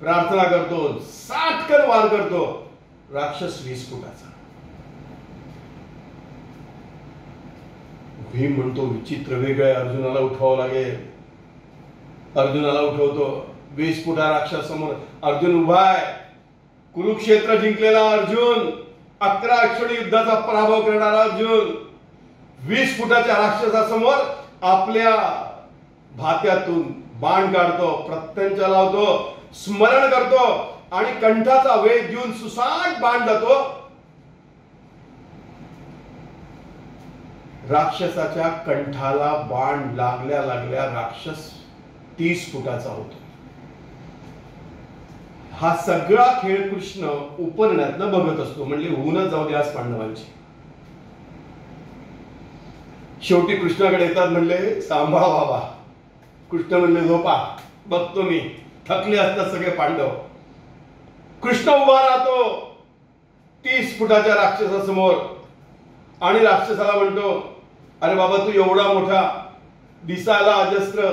प्रार्थना करतो, 60 वार करतो. राक्षस 20 फुटाचा. भीम म्हणतो विचित्र वेगळं आहे, अर्जुनाला उठवावं लागेल. अर्जुनाला उठवतो. 20 फुटा राक्षस समोर अर्जुन उभा आहे. कुरुक्षेत्र जिंकलेला अर्जुन, 11 अक्षणी युद्धाचा पराभव करणारा अर्जुन 20 फुटाच्या राक्षसासमोर आपल्या भात्यातून बाण काढतो, प्रत्यंचा लावतो, स्मरण करतो आणि कंठाचा वेग देऊन सुसाट बाण जातो. राक्षसाच्या कंठाला बाण लागल्या लागल्या राक्षस 30 फुटाचा होतो. हा सगळा खेळ कृष्ण उपरण्यातनं बघत असतो. म्हणजे होऊनच जाऊ द्या पांडवांची. शेवटी कृष्णाकडे येतात, म्हणले सांभाळा बाबा. कृष्ण म्हणले झोपा, बघतो मी. थकले असतात सगळे पांडव. कृष्ण उभा राहतो 30 फुटाच्या राक्षसासमोर आणि राक्षसाला म्हणतो, अरे बाबा तू एवढा मोठा, दिसायला अजस्त्र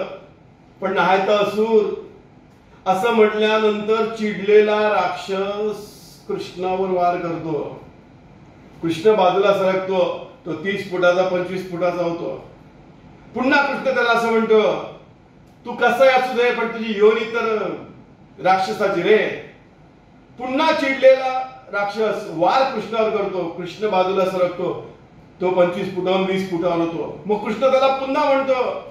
पण नाही तर असुर. असं म्हटल्यानंतर चिडलेला राक्षस कृष्णावर वार करतो. कृष्ण बाजूला सरकतो, तो 30 फुटाचा 25 फुटाचा होतो. पुन्हा कृष्ण त्याला असं म्हणतो, तू कसं असू दे पण तुझी योनी तर राक्षसाची रे. पुन्हा चिडलेला राक्षस वार कृष्णावर करतो. कृष्ण बाजूला सरकतो, तो 25 फुटावर 20 फुटावर होतो. मग कृष्ण त्याला पुन्हा म्हणतो,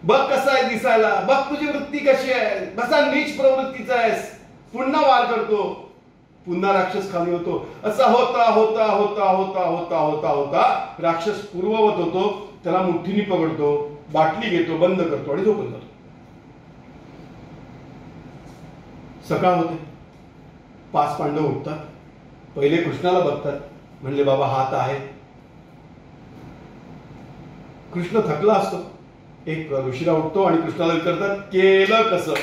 बघ कसा आहे दिसायला, बघ तुझी वृत्ती कशी आहे, कसा नीच प्रवृत्तीचा आहेस. पुन्हा वार करतो, पुन्हा राक्षस खाली होतो. असा होता होता होता होता होता होता होता राक्षस पूर्ववत होतो. त्याला मुठ्ठीने पकडतो, बाटली घेतो, बंद करतो आणि झोपून जातो. सकाळ होते. 5 पांडव उठतात. पहिले कृष्णाला बघतात, म्हणले बाबा हात आहे. कृष्ण थकला असतो. एक ऋषीला उठतो आणि कृष्णाला विचारतात, केलं कसं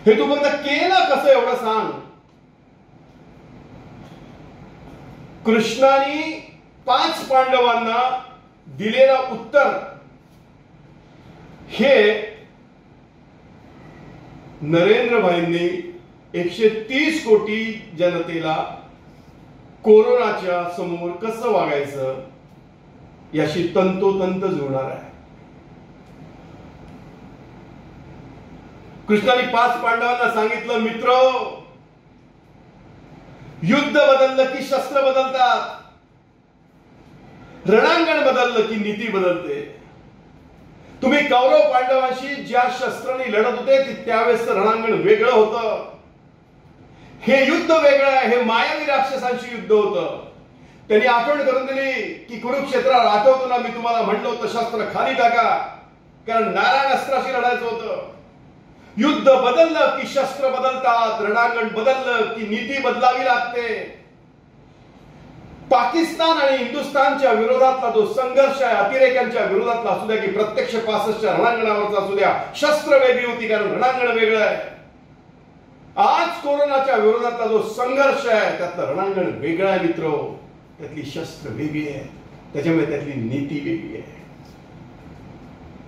हे? तू फक्त केलं कसं एवढं सांग. कृष्णाने 5 पांडवांना दिलेलं उत्तर हे नरेंद्र भाईंनी 130 कोटी जनतेला कोरोनाच्या समोर कसं वागायचं याशी तंतोतंत जुळणार आहे. कृष्णाने 5 पांडवांना सांगितलं, मित्र, युद्ध बदललं की शस्त्र बदलतात, रणांगण बदललं की नीती बदलते. तुम्ही कौरव पांडवांशी ज्या शस्त्राने लढत होते ते त्यावेळेस रणांगण वेगळं होतं. हे युद्ध वेगळं आहे. हे मायावी राक्षसांशी युद्ध होतं. त्यांनी आठवण करून दिली की कुरुक्षेत्रावर आठवतो ना मी तुम्हाला म्हणलं होतं शस्त्र खाली टाका, कारण नारायण अस्त्राशी लढायचं होतं. युद्ध बदललं की शस्त्र बदलतात, रणांगण बदललं की नीती बदलावी लागते. पाकिस्तान आणि हिंदुस्थानच्या विरोधातला जो संघर्ष आहे, अतिरेक्यांच्या विरोधातला असू द्या की प्रत्यक्ष 65च्या रणांगणावरचा असू द्या, शस्त्र वेगळी होती कारण रणांगण वेगळं आहे. आज कोरोनाच्या विरोधातला जो संघर्ष आहे त्यातलं रणांगण वेगळं आहे मित्र. त्यातली शस्त्र वेगळी आहे, त्याच्यामुळे त्यातली नीती वेगळी आहे.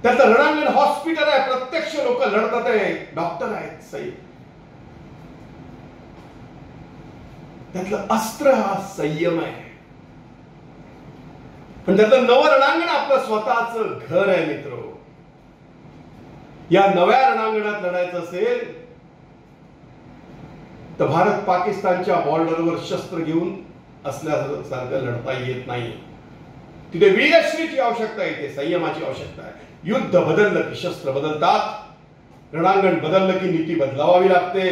त्यातलं रणांगण हॉस्पिटल आहे, प्रत्यक्ष लोक लढतात आहे, डॉक्टर आहेत सई. त्यातलं अस्त्र हा संयम आहे. पण त्यातलं नवं रणांगण आपलं स्वतःच घर आहे मित्र. या नव्या रणांगणात लढायचं असेल तर भारत पाकिस्तानच्या बॉर्डरवर शस्त्र घेऊन असल्यासारखं लढता येत नाही. तिथे वीरश्रीची आवश्यकता येते, संयमाची आवश्यकता आहे. युद्ध बदललं की शस्त्र बदलतात, रणांगण बदललं की नीती बदलावावी लागते.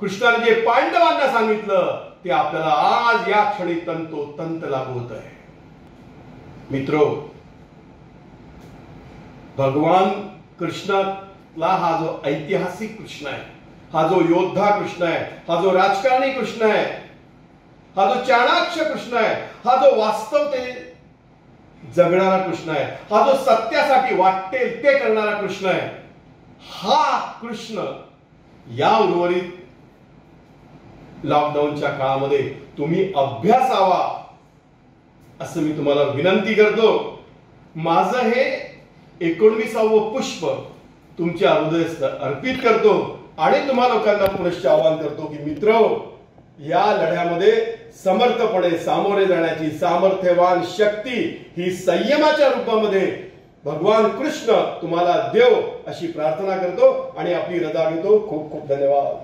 कृष्णाने जे पांडवांना सांगितलं ते आपल्याला आज या क्षणी तंतोतंत लागू होत आहे. मित्रो, भगवान कृष्णाला हा जो ऐतिहासिक कृष्ण आहे, हा जो योद्धा कृष्ण आहे, हा जो राजकारणी कृष्ण आहे, हा जो चाणाक्ष कृष्ण आहे, हा जो वास्तवते जगणारा कृष्ण आहे, हा जो सत्यासाठी वाटेल ते करणारा कृष्ण आहे, हा कृष्ण या उर्वरित लॉकडाऊनच्या काळामध्ये तुम्ही अभ्यासावा असं मी तुम्हाला विनंती करतो. माझं हे 19वे पुष्प तुमच्या हृदयात अर्पित करतो आणि तुम्हा लोकांना पुनश्च आवाहन करतो की मित्र, या लढ्यामध्ये समर्थपणे सामोरे जाण्याची सामर्थ्यवान शक्ती ही संयमाच्या रूपामध्ये भगवान कृष्ण तुम्हाला देव अशी प्रार्थना करतो आणि आपली रजा घेतो. खूप खूप धन्यवाद.